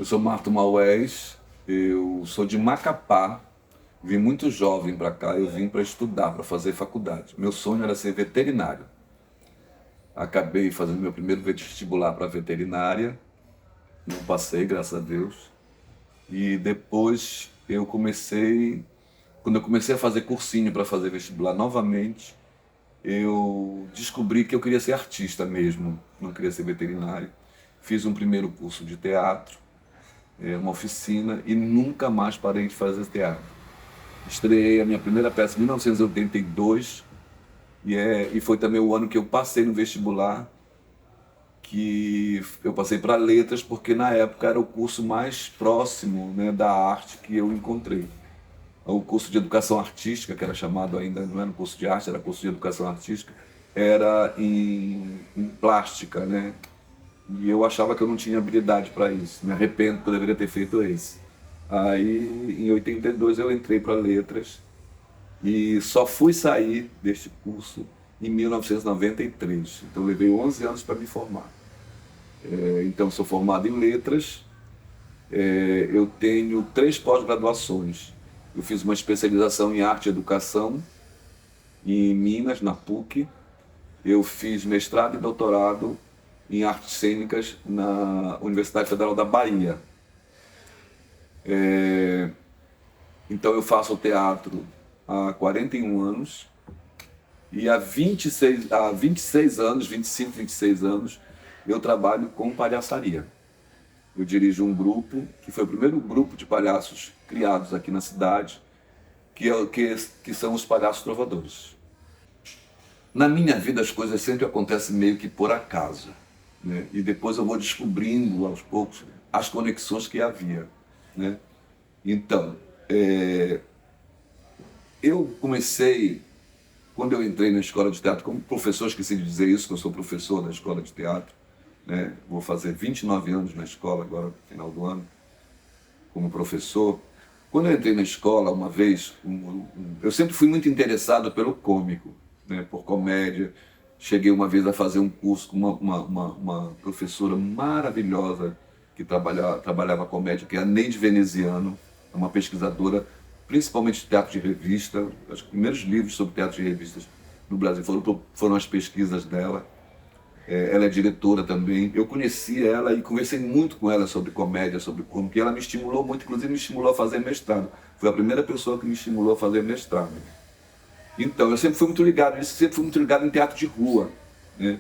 Eu sou Marto Maués, eu sou de Macapá, vim muito jovem para cá, eu vim para estudar, para fazer faculdade. Meu sonho era ser veterinário. Acabei fazendo meu primeiro vestibular para veterinária, não passei, graças a Deus. E depois quando eu comecei a fazer cursinho para fazer vestibular novamente, eu descobri que eu queria ser artista mesmo, não queria ser veterinário. Fiz um primeiro curso de teatro, uma oficina, e nunca mais parei de fazer teatro. Estreiei a minha primeira peça em 1982 e foi também o ano que eu passei no vestibular, que eu passei para letras, porque na época era o curso mais próximo, né, da arte que eu encontrei. O curso de educação artística, que era chamado ainda, não era um curso de arte, era curso de educação artística, era em plástica, né? E eu achava que eu não tinha habilidade para isso. Me arrependo que eu deveria ter feito esse. Aí, em 82, eu entrei para letras e só fui sair deste curso em 1993. Então, levei 11 anos para me formar. Então, sou formado em letras. Eu tenho 3 pós-graduações. Eu fiz uma especialização em arte e educação em Minas, na PUC. Eu fiz mestrado e doutorado em artes cênicas na Universidade Federal da Bahia. Então eu faço teatro há 41 anos e há 26 anos, 25, 26 anos, eu trabalho com palhaçaria. Eu dirijo um grupo, que foi o primeiro grupo de palhaços criados aqui na cidade, que são os Palhaços Trovadores. Na minha vida as coisas sempre acontecem meio que por acaso, né? E depois eu vou descobrindo aos poucos as conexões que havia, né? Então, eu comecei, quando eu entrei na escola de teatro, como professor, esqueci de dizer isso, que eu sou professor da escola de teatro, né? Vou fazer 29 anos na escola agora, no final do ano, como professor. Quando eu entrei na escola, uma vez, eu sempre fui muito interessado pelo cômico, né? Por comédia. Cheguei uma vez a fazer um curso com uma professora maravilhosa que trabalhava comédia, que é a Neide Veneziano, uma pesquisadora, principalmente de teatro de revista. Os primeiros livros sobre teatro de revistas no Brasil foram as pesquisas dela. Ela é diretora também. Eu conheci ela e conversei muito com ela sobre comédia, sobre como, que ela me estimulou muito, inclusive me estimulou a fazer mestrado. Foi a primeira pessoa que me estimulou a fazer mestrado. Então, eu sempre fui muito ligado nisso, sempre fui muito ligado em teatro de rua, né?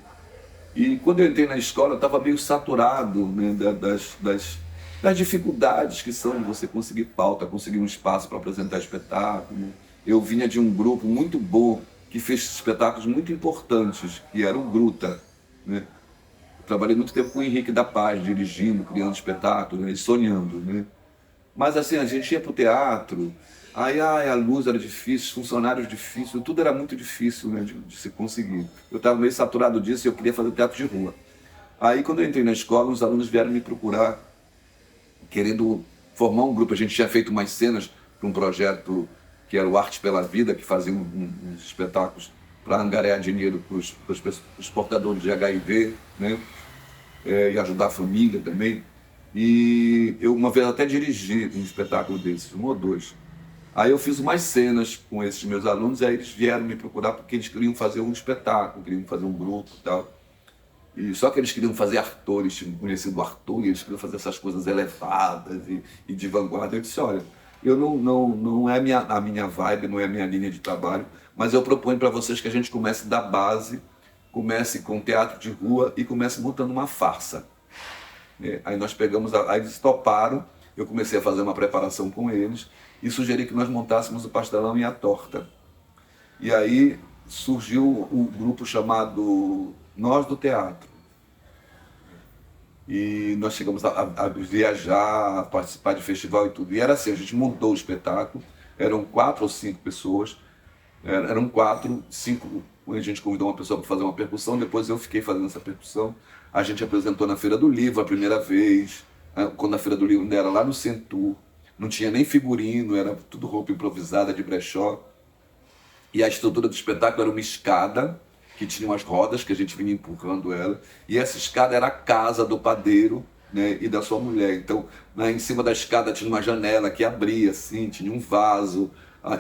E quando eu entrei na escola, eu estava meio saturado, né, das dificuldades que são de você conseguir pauta, conseguir um espaço para apresentar espetáculo. Eu vinha de um grupo muito bom que fez espetáculos muito importantes, que era o Gruta, né? Trabalhei muito tempo com o Henrique da Paz, dirigindo, criando espetáculos, né, e sonhando, né? Mas assim, a gente ia para o teatro, aí a luz era difícil, funcionários difíceis, tudo era muito difícil, né, de se conseguir. Eu estava meio saturado disso e eu queria fazer teatro de rua. Aí quando eu entrei na escola, os alunos vieram me procurar, querendo formar um grupo. A gente tinha feito umas cenas para um projeto que era o Arte pela Vida, que fazia uns espetáculos para angariar dinheiro para os portadores de HIV, né? E ajudar a família também. E eu uma vez até dirigi um espetáculo desses, um ou dois. Aí eu fiz umas cenas com esses meus alunos, e aí eles vieram me procurar porque eles queriam fazer um espetáculo, queriam fazer um grupo e tal. E só que eles queriam fazer Arthur, eles tinham conhecido o Arthur, e eles queriam fazer essas coisas elevadas e de vanguarda. Eu disse, olha, eu não é a minha vibe, não é a minha linha de trabalho, mas eu proponho para vocês que a gente comece da base, comece com teatro de rua e comece montando uma farsa. Aí nós pegamos, aí eles toparam, eu comecei a fazer uma preparação com eles e sugeri que nós montássemos o pastelão e a torta. E aí surgiu o grupo chamado Nós do Teatro. E nós chegamos a viajar, a participar de festival e tudo. E era assim, a gente montou o espetáculo, eram 4 ou 5 pessoas, eram 4, 5, a gente convidou uma pessoa para fazer uma percussão, depois eu fiquei fazendo essa percussão. A gente apresentou na Feira do Livro a primeira vez, quando a Feira do Livro era lá no Centur, não tinha nem figurino, era tudo roupa improvisada de brechó. E a estrutura do espetáculo era uma escada, que tinha umas rodas que a gente vinha empurrando ela, e essa escada era a casa do padeiro, né, e da sua mulher. Então, em cima da escada tinha uma janela que abria, assim, tinha um vaso.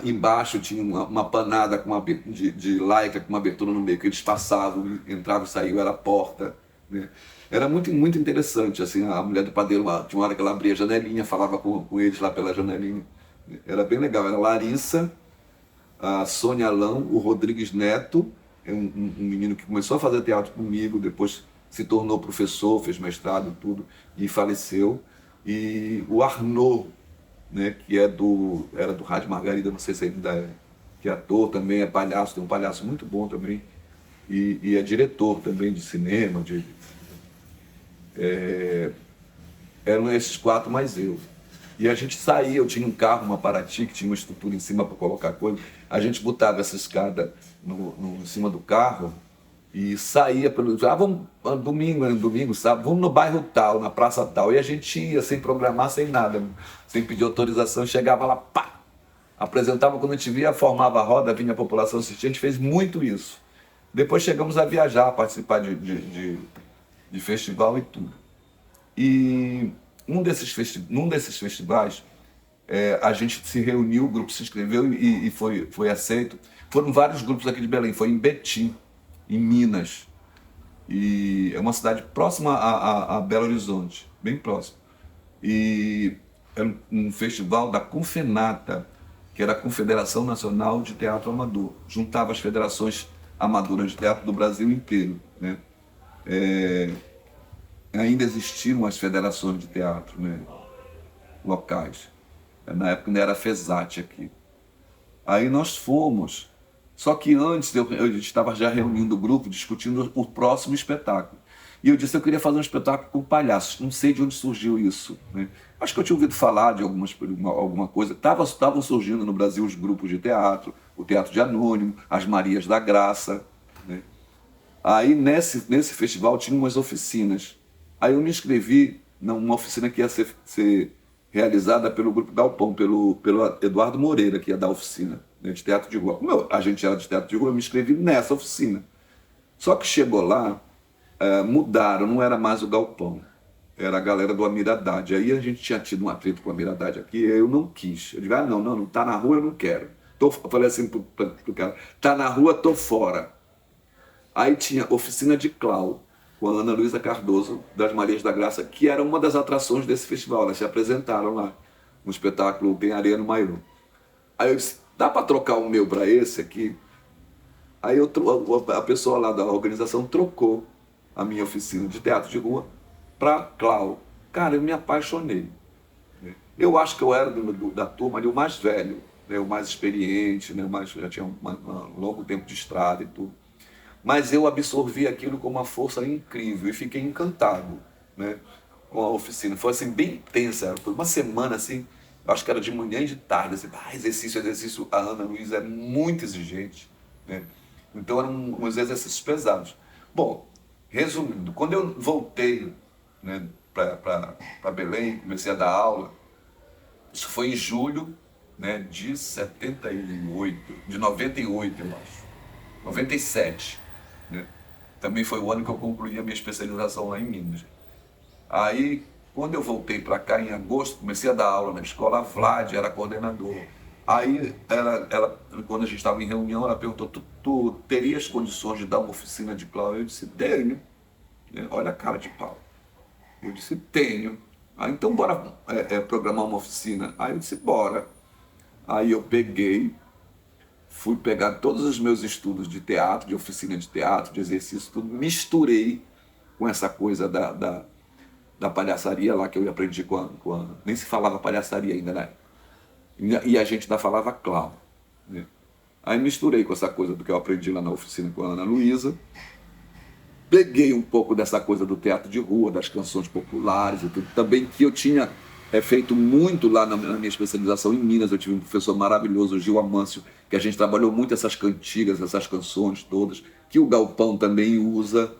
Embaixo tinha uma panada de laica com uma abertura no meio, que eles passavam, entravam e saíam, era a porta. Né? Era muito, muito interessante. Assim, a mulher do padeiro, tinha uma hora que ela abria a janelinha, falava com eles lá pela janelinha. Era bem legal. Era a Larissa, a Sônia Alão, o Rodrigues Neto, um menino que começou a fazer teatro comigo, depois se tornou professor, fez mestrado e tudo, e faleceu. E o Arnaud, né, que era do Rádio Margarida, não sei se ainda é, que é ator também, é palhaço, tem um palhaço muito bom também, e é diretor também de cinema, eram esses 4 mais eu. E a gente saía, eu tinha um carro, uma Paraty, que tinha uma estrutura em cima para colocar coisa, a gente botava essa escada em cima do carro e saía pelo. Vamos domingo, sábado, vamos no bairro tal, na praça tal. E a gente ia sem programar, sem nada, sem pedir autorização, chegava lá, pá! Apresentava quando a gente via, formava a roda, vinha a população assistir, a gente fez muito isso. Depois chegamos a viajar, a participar de festival e tudo. E num desses festivais, a gente se reuniu, o grupo se inscreveu e foi aceito. Foram vários grupos aqui de Belém, foi em Betim, em Minas. E é uma cidade próxima a Belo Horizonte, bem próximo. E era um festival da Confenata, que era a Confederação Nacional de Teatro Amador. Juntava as federações amadoras de teatro do Brasil inteiro, né? Ainda existiam as federações de teatro, né, locais. Na época ainda era a FESAT aqui. Aí nós fomos. Só que antes eu estava já reunindo o grupo, discutindo o próximo espetáculo. E eu disse que eu queria fazer um espetáculo com palhaços. Não sei de onde surgiu isso, né? Acho que eu tinha ouvido falar de alguma coisa. Estavam surgindo no Brasil os grupos de teatro, o Teatro de Anônimo, as Marias da Graça, né? Aí nesse festival tinha umas oficinas. Aí eu me inscrevi numa oficina que ia ser realizada pelo Grupo Galpão, pelo Eduardo Moreira, que ia dar a oficina, né, de teatro de rua. Como a gente era de teatro de rua, eu me inscrevi nessa oficina. Só que chegou lá, mudaram, não era mais o Galpão, era a galera do Amir Haddad. Aí a gente tinha tido um atrito com o Amir Haddad aqui, eu não quis. Eu digo, não, tá na rua, eu não quero. Eu falei assim pro cara, tá na rua, tô fora. Aí tinha oficina de Clau, com a Ana Luísa Cardoso, das Marias da Graça, que era uma das atrações desse festival. Elas se apresentaram lá, no espetáculo Tem Areia no Maiô. Aí eu disse, dá para trocar o meu para esse aqui? Aí a pessoa lá da organização trocou a minha oficina de teatro de rua para Clau. Cara, eu me apaixonei. Eu acho que eu era da turma ali o mais velho, né, o mais experiente, né, já tinha um longo tempo de estrada e tudo. Mas eu absorvi aquilo com uma força incrível e fiquei encantado, né, com a oficina. Foi assim, bem intensa, foi uma semana assim, acho que era de manhã e de tarde, assim, exercício. A Ana Luísa é muito exigente, né? Então eram uns exercícios pesados. Bom, resumindo, quando eu voltei, né, para Belém, comecei a dar aula, isso foi em julho, né, de 98, eu acho, 97. Né? Também foi o ano que eu concluí a minha especialização lá em Minas. Aí, quando eu voltei para cá em agosto, comecei a dar aula na escola, a Vlad era coordenadora. Aí, quando a gente estava em reunião, ela perguntou, tu terias condições de dar uma oficina de Clau? Eu disse, tenho. Olha a cara de pau. Eu disse, tenho. Aí, então, bora programar uma oficina. Aí eu disse, bora. Aí eu fui pegar todos os meus estudos de teatro, de oficina de teatro, de exercício, tudo, misturei com essa coisa da palhaçaria lá que eu aprendi nem se falava palhaçaria ainda, né? E a gente ainda falava Clau, né? Aí misturei com essa coisa do que eu aprendi lá na oficina com a Ana Luísa, peguei um pouco dessa coisa do teatro de rua, das canções populares e tudo, também que eu tinha feito muito lá na minha especialização em Minas. Eu tive um professor maravilhoso, o Gil Amâncio, que a gente trabalhou muito essas cantigas, essas canções todas, que o Galpão também usa.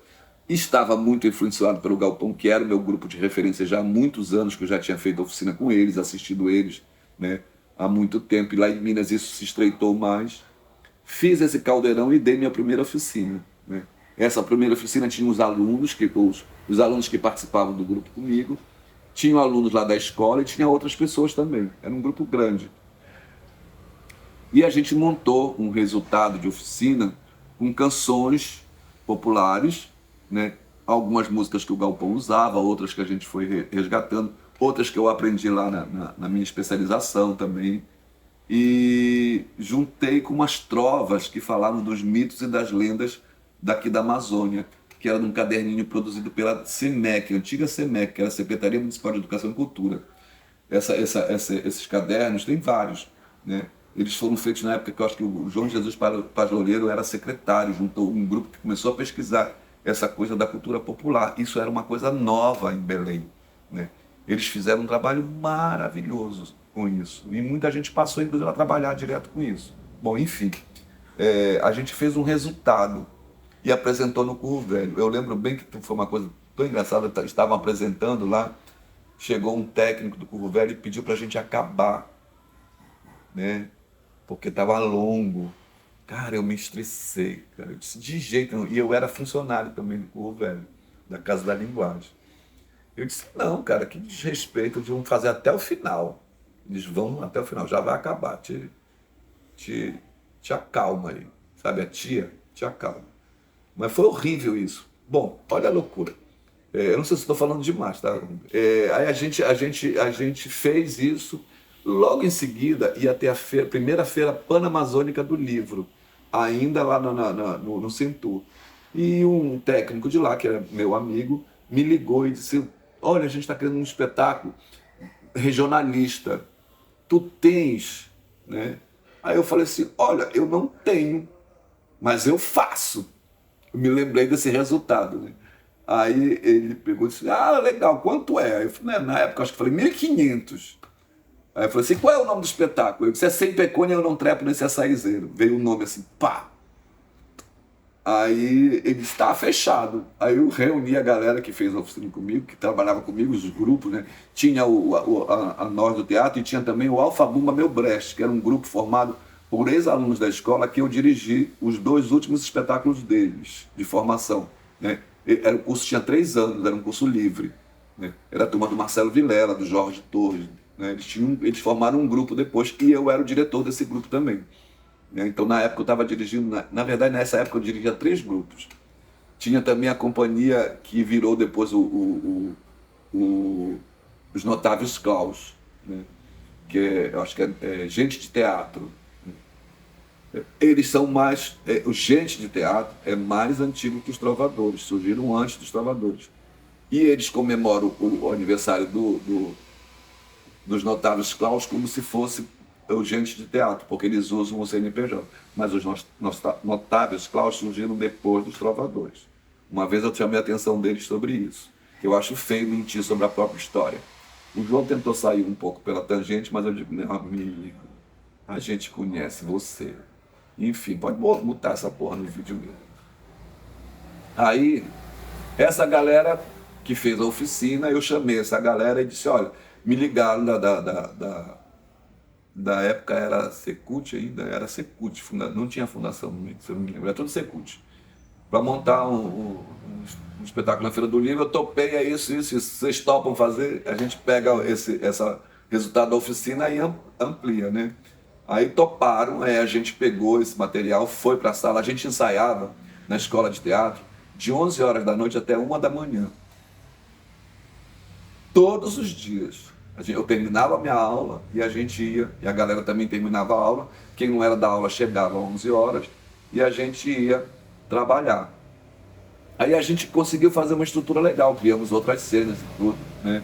Estava muito influenciado pelo Galpão, que era o meu grupo de referência já há muitos anos, que eu já tinha feito oficina com eles, assistido eles, né, há muito tempo. E lá em Minas isso se estreitou mais. Fiz esse caldeirão e dei minha primeira oficina, né? Essa primeira oficina tinha os alunos que participavam do grupo comigo, tinham alunos lá da escola e tinha outras pessoas também. Era um grupo grande. E a gente montou um resultado de oficina com canções populares, né? Algumas músicas que o Galpão usava, outras que a gente foi resgatando, outras que eu aprendi lá na minha especialização também. E juntei com umas trovas que falavam dos mitos e das lendas daqui da Amazônia, que era num caderninho produzido pela SEMEC, a antiga SEMEC, que era a Secretaria Municipal de Educação e Cultura. Esses cadernos, tem vários, né? Eles foram feitos na época que eu acho que o João Jesus Paz Loureiro era secretário, juntou um grupo que começou a pesquisar essa coisa da cultura popular. Isso era uma coisa nova em Belém, né? Eles fizeram um trabalho maravilhoso com isso. E muita gente passou, inclusive, a trabalhar direto com isso. Bom, enfim, a gente fez um resultado e apresentou no Curro Velho. Eu lembro bem que foi uma coisa tão engraçada, estavam apresentando lá, chegou um técnico do Curro Velho e pediu para a gente acabar, né? Porque estava longo. Cara, eu me estressei, cara. Eu disse, de jeito nenhum. E eu era funcionário também do Curro Velho, da Casa da Linguagem. Eu disse, não, cara, que desrespeito, eles vão fazer até o final. Eles vão até o final, já vai acabar. Te acalma aí, sabe? A tia, te acalma. Mas foi horrível isso. Bom, olha a loucura. Eu não sei se estou falando demais, tá? Aí a gente fez isso. Logo em seguida ia ter a primeira feira panamazônica do livro, ainda lá no Centur. E um técnico de lá, que era meu amigo, me ligou e disse, olha, a gente está criando um espetáculo regionalista. Tu tens, né? Aí eu falei assim, olha, eu não tenho, mas eu faço. Eu me lembrei desse resultado, né? Aí ele pegou e disse, ah, legal, quanto é? Aí eu falei, na época, acho que eu falei, 1.500. Aí eu falei assim, qual é o nome do espetáculo? Eu disse, é Sem Pecônia Eu Não Trepo Nesse Açaizeiro. Veio o nome assim, pá. Aí ele está fechado. Aí eu reuni a galera que fez a oficina comigo, que trabalhava comigo, os grupos, né? Tinha a Nós do Teatro e tinha também o Alfabumba Meu Brecht, que era um grupo formado por ex-alunos da escola que eu dirigi os 2 últimos espetáculos deles, de formação, né? O curso tinha 3 anos, era um curso livre, né? Era a turma do Marcelo Vilela, do Jorge Torres, né? Eles formaram um grupo depois e eu era o diretor desse grupo também. Então, na época, eu estava dirigindo, na verdade, nessa época, eu dirigia 3 grupos. Tinha também a companhia que virou depois os Notáveis Claus, né? Que eu acho que é Gente de Teatro. Eles são mais. O Gente de Teatro é mais antigo que os Trovadores, surgiram antes dos Trovadores. E eles comemoram o aniversário dos Notáveis Claus como se fosse o Gente de Teatro, porque eles usam o CNPJ. Mas os Notáveis Claus surgiram depois dos Trovadores. Uma vez eu chamei a atenção deles sobre isso. Eu acho feio mentir sobre a própria história. O João tentou sair um pouco pela tangente, mas eu digo, meu amigo, a gente conhece você. Enfim, pode botar essa porra no vídeo mesmo. Aí, essa galera que fez a oficina, eu chamei essa galera e disse, olha, me ligaram da época, era Secult ainda, era Secult, não tinha fundação, se eu não me lembro, era tudo Secult. Para montar um espetáculo na Feira do Livro, eu topei, é isso, vocês topam fazer, a gente pega esse resultado da oficina e amplia, né? Aí toparam, aí a gente pegou esse material, foi para a sala, a gente ensaiava na escola de teatro de 11 horas da noite até 1 da manhã. Todos os dias. Eu terminava a minha aula e a gente ia, e a galera também terminava a aula, quem não era da aula chegava às 11 horas e a gente ia trabalhar. Aí a gente conseguiu fazer uma estrutura legal, criamos outras cenas e tudo, né?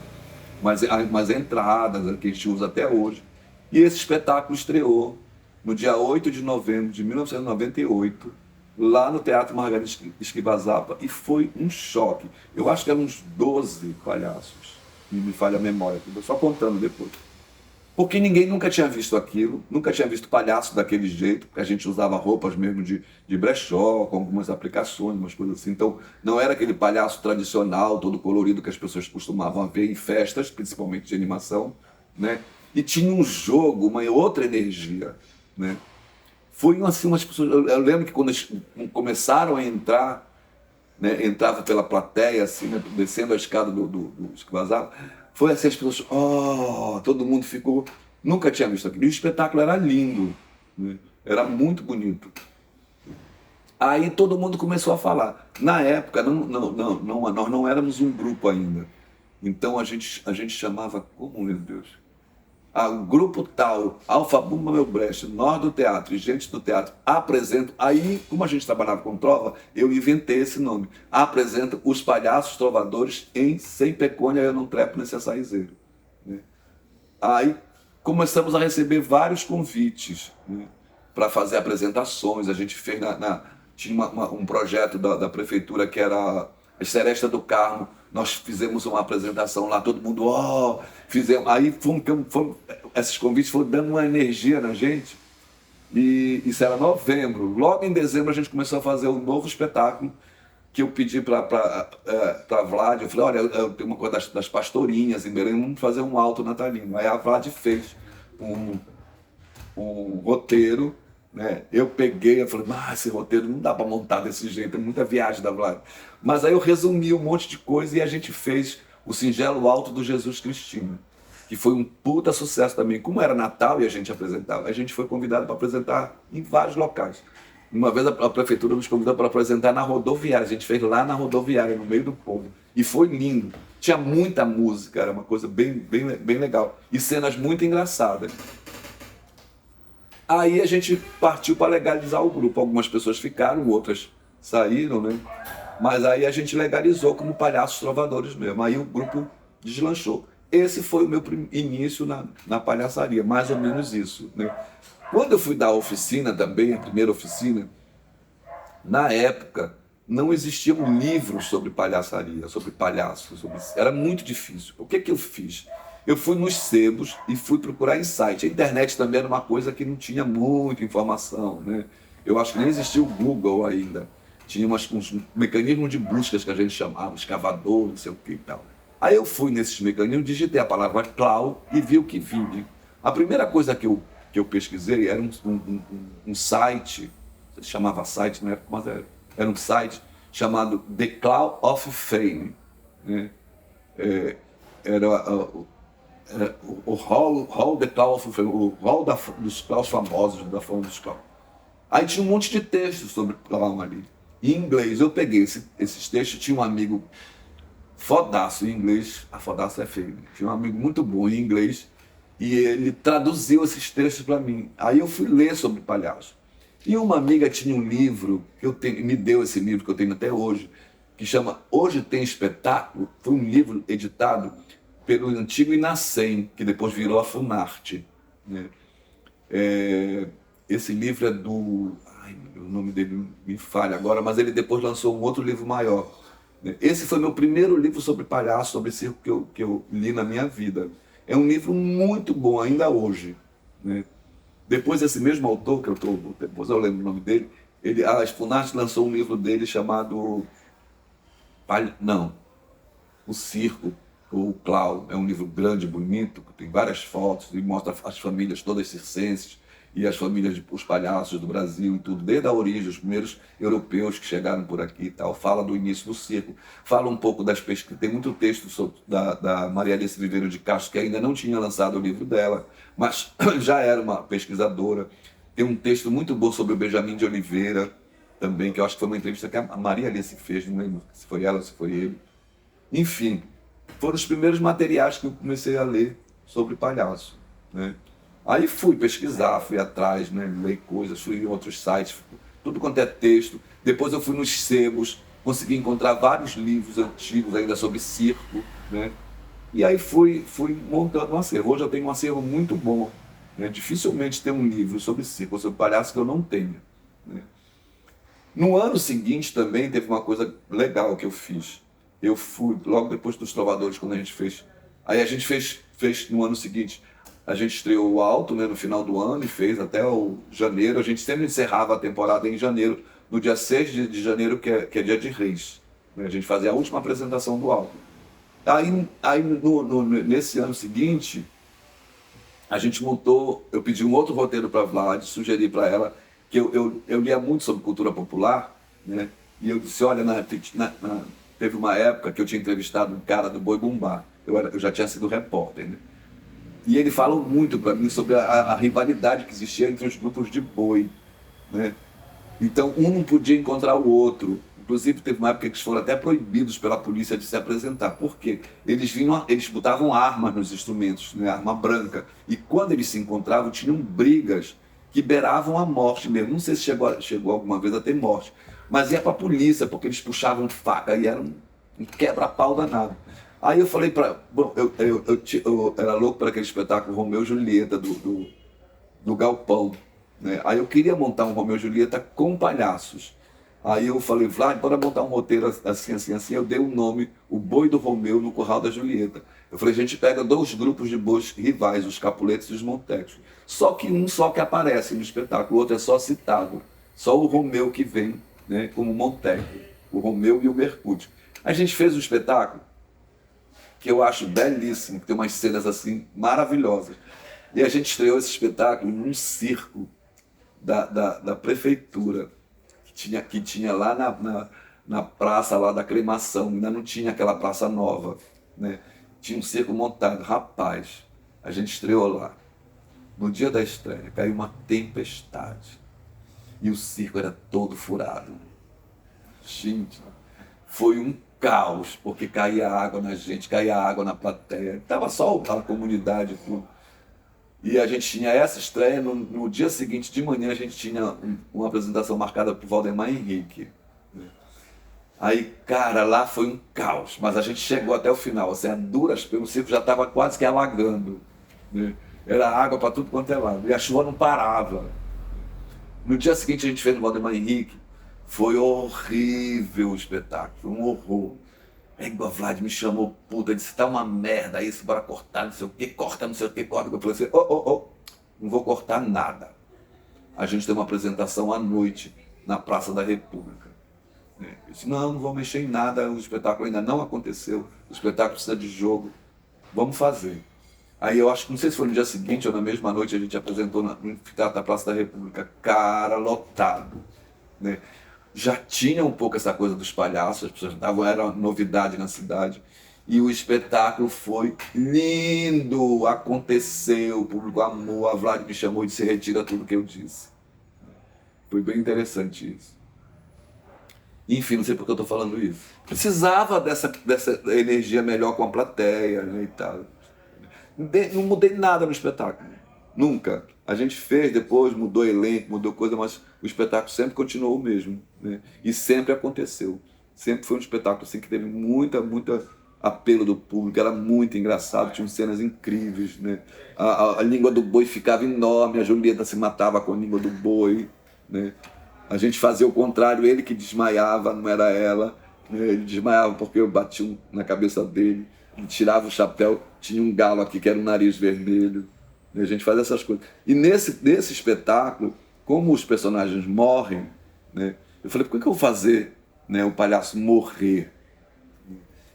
Mas entradas que a gente usa até hoje. E esse espetáculo estreou no dia 8 de novembro de 1998, lá no Teatro Margarida Esquibazapa, e foi um choque. Eu acho que eram uns 12 palhaços, me falha a memória, estou só contando depois. Porque ninguém nunca tinha visto aquilo, nunca tinha visto palhaço daquele jeito, porque a gente usava roupas mesmo de brechó, com algumas aplicações, umas coisas assim. Então, não era aquele palhaço tradicional, todo colorido que as pessoas costumavam ver em festas, principalmente de animação, né? E tinha um jogo, uma outra energia, né? Foi assim, umas pessoas. Eu lembro que quando eles começaram a entrar, né, entrava pela plateia, assim, né, descendo a escada dos que vazavam. Foi assim, as pessoas, oh, todo mundo ficou, nunca tinha visto aquilo. E o espetáculo era lindo, né, era muito bonito. Aí todo mundo começou a falar. Na época, nós não éramos um grupo ainda. Então a gente chamava, como, meu Deus? O grupo tal, Alfa Bumba Meu Brecha, nós do teatro e gente do teatro apresentam. Aí, como a gente trabalhava com trova, eu inventei esse nome. Apresenta os palhaços trovadores em Sem Pecônia Eu Não Trepo Nesse Açaizeiro. Né? Aí começamos a receber vários convites, né, para fazer apresentações. A gente fez tinha um projeto da prefeitura que era a Seresta do Carmo. Nós fizemos uma apresentação lá, todo mundo, ó, fizemos. Aí esses convites foram dando uma energia na gente. E isso era novembro. Logo em dezembro a gente começou a fazer um novo espetáculo que eu pedi para Vlad. Eu falei, olha, eu tenho uma coisa das pastorinhas em Belém, vamos fazer um alto natalino. Aí a Vlad fez um roteiro, né? Eu peguei, eu falei, esse roteiro não dá para montar desse jeito, é muita viagem da Vlad. Mas aí eu resumi um monte de coisa e a gente fez o Singelo Alto do Jesus Cristina, que foi um puta sucesso também. Como era Natal e a gente apresentava, a gente foi convidado para apresentar em vários locais. Uma vez a prefeitura nos convidou para apresentar na rodoviária, a gente fez lá na rodoviária, no meio do povo. E foi lindo. Tinha muita música, era uma coisa bem legal. E cenas muito engraçadas. Aí a gente partiu para legalizar o grupo. Algumas pessoas ficaram, outras saíram, né? Mas aí a gente legalizou como Palhaços Trovadores mesmo. Aí o grupo deslanchou. Esse foi o meu início na palhaçaria, mais ou menos isso, né? Quando eu fui dar a oficina também, a primeira oficina, na época não existiam livros sobre palhaçaria, sobre palhaços, era muito difícil. O que eu fiz? Eu fui nos sebos e fui procurar em site. A internet também era uma coisa que não tinha muita informação, né? Eu acho que nem existia o Google ainda. Tinha uns mecanismos de buscas que a gente chamava, escavador, não sei o que e tal. Aí eu fui nesses mecanismos, digitei a palavra clau e vi o que vinha. A primeira coisa que eu pesquisei era um site, se chamava site na época, mas era um site chamado The Cloud of Fame, né? Era o Hall The Cloud of Fame, o Hall dos Clowns famosos, da fama dos clowns. Aí tinha um monte de textos sobre clown ali. Em inglês, eu peguei esses textos, tinha um amigo fodaço em inglês, fodaço é feio, tinha um amigo muito bom em inglês, e ele traduziu esses textos para mim. Aí eu fui ler sobre palhaço. E uma amiga tinha um livro, me deu esse livro que eu tenho até hoje, que chama Hoje Tem Espetáculo. Foi um livro editado pelo antigo Inacem, que depois virou a Funarte, né? Esse livro é do... o nome dele me falha agora, mas ele depois lançou um outro livro maior. Esse foi meu primeiro livro sobre palhaço, sobre circo que eu li na minha vida. É um livro muito bom ainda hoje, né? Depois esse mesmo autor, depois eu lembro o nome dele, a Funarte lançou um livro dele chamado... O Circo, ou o Clown. É um livro grande, bonito, que tem várias fotos e mostra as famílias todas circenses e as famílias os palhaços do Brasil e tudo, desde a origem, os primeiros europeus que chegaram por aqui e tal. Fala do início do circo, fala um pouco das pesquisas. Tem muito texto da Maria Alice Viveiro de Castro, que ainda não tinha lançado o livro dela, mas já era uma pesquisadora. Tem um texto muito bom sobre o Benjamin de Oliveira, também, que eu acho que foi uma entrevista que a Maria Alice fez, não lembro se foi ela ou se foi ele. Enfim, foram os primeiros materiais que eu comecei a ler sobre palhaço, né? Aí fui pesquisar, fui atrás, né, ler coisas, fui em outros sites, tudo quanto é texto. Depois eu fui nos sebos, consegui encontrar vários livros antigos ainda sobre circo, né? E aí fui montando um acervo. Hoje eu tenho um acervo muito bom, né? Dificilmente tem um livro sobre circo, sobre palhaço que eu não tenha, né? No ano seguinte também teve uma coisa legal que eu fiz. Eu fui, logo depois dos Trovadores, quando a gente fez... Aí a gente fez no ano seguinte, a gente estreou o Alto, né, no final do ano, e fez até o janeiro. A gente sempre encerrava a temporada em janeiro, no dia 6 de janeiro, que é dia de Reis, né? A gente fazia a última apresentação do Alto. Aí nesse ano seguinte, a gente montou... Eu pedi um outro roteiro para a Vlad, sugeri para ela, que eu lia muito sobre cultura popular, né? E eu disse, olha, teve uma época que eu tinha entrevistado um cara do Boi Bumbá. Eu já tinha sido repórter, né? E ele falou muito para mim sobre a rivalidade que existia entre os grupos de boi, né? Então, um não podia encontrar o outro. Inclusive, teve uma época que eles foram até proibidos pela polícia de se apresentar. Por quê? Eles botavam armas nos instrumentos, né? Arma branca. E quando eles se encontravam, tinham brigas que beiravam a morte mesmo. Não sei se chegou alguma vez a ter morte, mas ia para a polícia, porque eles puxavam faca e era um quebra-pau danado. Aí eu falei para. Bom, eu era louco para aquele espetáculo Romeu e Julieta do Galpão, né? Aí eu queria montar um Romeu e Julieta com palhaços. Aí eu falei, Vlad, bora montar um roteiro assim, assim, assim. Eu dei o nome, O Boi do Romeu no Curral da Julieta. Eu falei, a gente pega dois grupos de bois rivais, os Capuletos e os Montecos. Só que um só que aparece no espetáculo, o outro é só citado. Só o Romeu que vem, né, como Monteco. O Romeu e o Mercúrio. A gente fez um espetáculo que eu acho belíssimo, que tem umas cenas assim maravilhosas. E a gente estreou esse espetáculo num circo da prefeitura, que tinha lá na praça lá da Cremação, ainda não tinha aquela praça nova, né? Tinha um circo montado. Rapaz, a gente estreou lá. No dia da estreia, caiu uma tempestade. E o circo era todo furado. Gente, foi um caos, porque caía água na gente, caía água na plateia. Estava só a comunidade e tudo. E a gente tinha essa estreia, no dia seguinte de manhã a gente tinha uma apresentação marcada por Valdemar Henrique. Aí, cara, lá foi um caos, mas a gente chegou até o final, assim, a duras penas, o circo já estava quase que alagando, né? Era água para tudo quanto é lado, e a chuva não parava. No dia seguinte a gente fez no Valdemar Henrique, foi horrível o espetáculo, foi um horror. Aí o Vlad me chamou, puta, disse, tá uma merda isso, bora cortar, não sei o que, corta, não sei o que, corta. Eu falei assim, não vou cortar nada. A gente tem uma apresentação à noite na Praça da República. Eu disse, não vou mexer em nada, o espetáculo ainda não aconteceu, o espetáculo precisa de jogo, vamos fazer. Aí eu acho que, não sei se foi no dia seguinte ou na mesma noite, a gente apresentou no anfiteatro da Praça da República, cara, lotado, né? Já tinha um pouco essa coisa dos palhaços, as pessoas estavam, era uma novidade na cidade. E o espetáculo foi lindo, aconteceu, o público amou, a Vlad me chamou e disse, retira tudo que eu disse. Foi bem interessante isso. Enfim, não sei por que eu estou falando isso. Precisava dessa energia melhor com a plateia, né, e tal. Não mudei nada no espetáculo, nunca. A gente fez depois, mudou elenco, mudou coisa, mas o espetáculo sempre continuou o mesmo, né? E sempre aconteceu. Sempre foi um espetáculo assim, que teve muita apelo do público, era muito engraçado, tinha cenas incríveis, né? A língua do boi ficava enorme, a Julieta se matava com a língua do boi, né? A gente fazia o contrário, ele que desmaiava, não era ela, né? Ele desmaiava porque eu bati na cabeça dele, ele tirava o chapéu, tinha um galo aqui que era um nariz vermelho. A gente faz essas coisas. E nesse espetáculo, como os personagens morrem, né, eu falei, por que eu vou fazer, né, o palhaço morrer?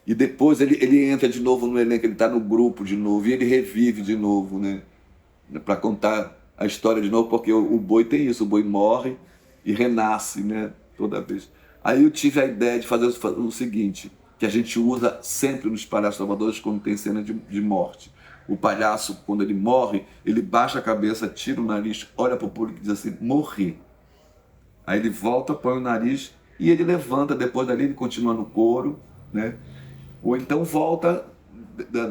E depois ele entra de novo no elenco, ele está no grupo de novo, e ele revive de novo, né, para contar a história de novo, porque o boi tem isso, o boi morre e renasce, né, toda vez. Aí eu tive a ideia de fazer o seguinte, que a gente usa sempre nos palhaços salvadores quando tem cena de morte. O palhaço, quando ele morre, ele baixa a cabeça, tira o nariz, olha para o público e diz assim, morri. Aí ele volta, põe o nariz e ele levanta, depois dali ele continua no coro, né? Ou então volta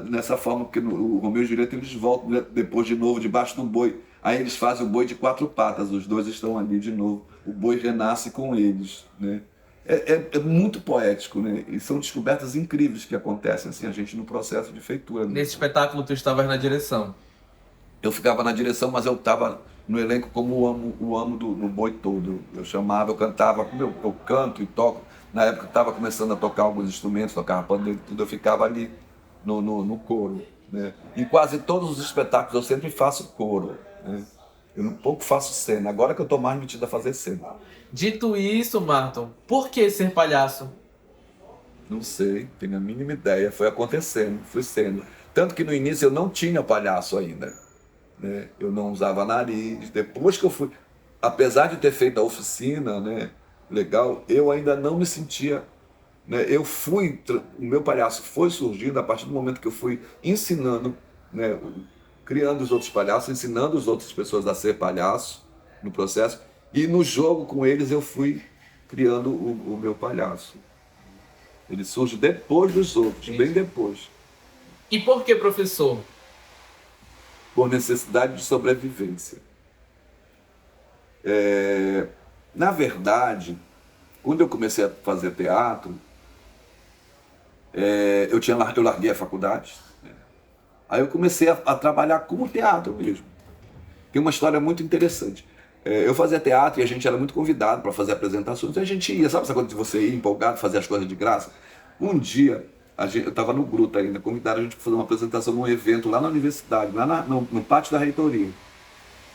nessa forma, porque o Romeu e Julieta eles voltam depois de novo, debaixo do boi. Aí eles fazem o boi de 4 patas, os dois estão ali de novo. O boi renasce com eles, né? É muito poético, né? E são descobertas incríveis que acontecem assim, a gente no processo de feitura. Né? Nesse espetáculo tu estavas na direção. Eu ficava na direção, mas eu estava no elenco como o amo no boi todo. Eu chamava, eu cantava, como eu canto e toco. Na época eu estava começando a tocar alguns instrumentos, tocava pandeiro e tudo, eu ficava ali no coro. Né? Em quase todos os espetáculos eu sempre faço coro. Né? Eu pouco faço cena, agora que eu estou mais metido a fazer cena. Dito isso, Marton, por que ser palhaço? Não sei, tenho a mínima ideia, foi acontecendo, fui sendo. Tanto que no início eu não tinha palhaço ainda, né? Eu não usava nariz, depois que eu fui, apesar de ter feito a oficina, né, legal, eu ainda não me sentia, né? O meu palhaço foi surgindo a partir do momento que eu fui ensinando, né? Criando os outros palhaços, ensinando as outras pessoas a ser palhaço no processo, e no jogo com eles eu fui criando o meu palhaço. Ele surge depois dos outros, bem depois, E por que, professor? por necessidade de sobrevivência. Na verdade, quando eu comecei a fazer teatro, eu larguei a faculdade, né? Aí eu comecei a trabalhar com o teatro mesmo. Tem uma história muito interessante. Eu fazia teatro e a gente era muito convidado para fazer apresentações. E a gente ia, sabe essa coisa de você ir empolgado, fazer as coisas de graça? Um dia, eu estava no Gruta ainda, convidaram a gente para fazer uma apresentação num evento lá na universidade, lá no pátio da reitoria.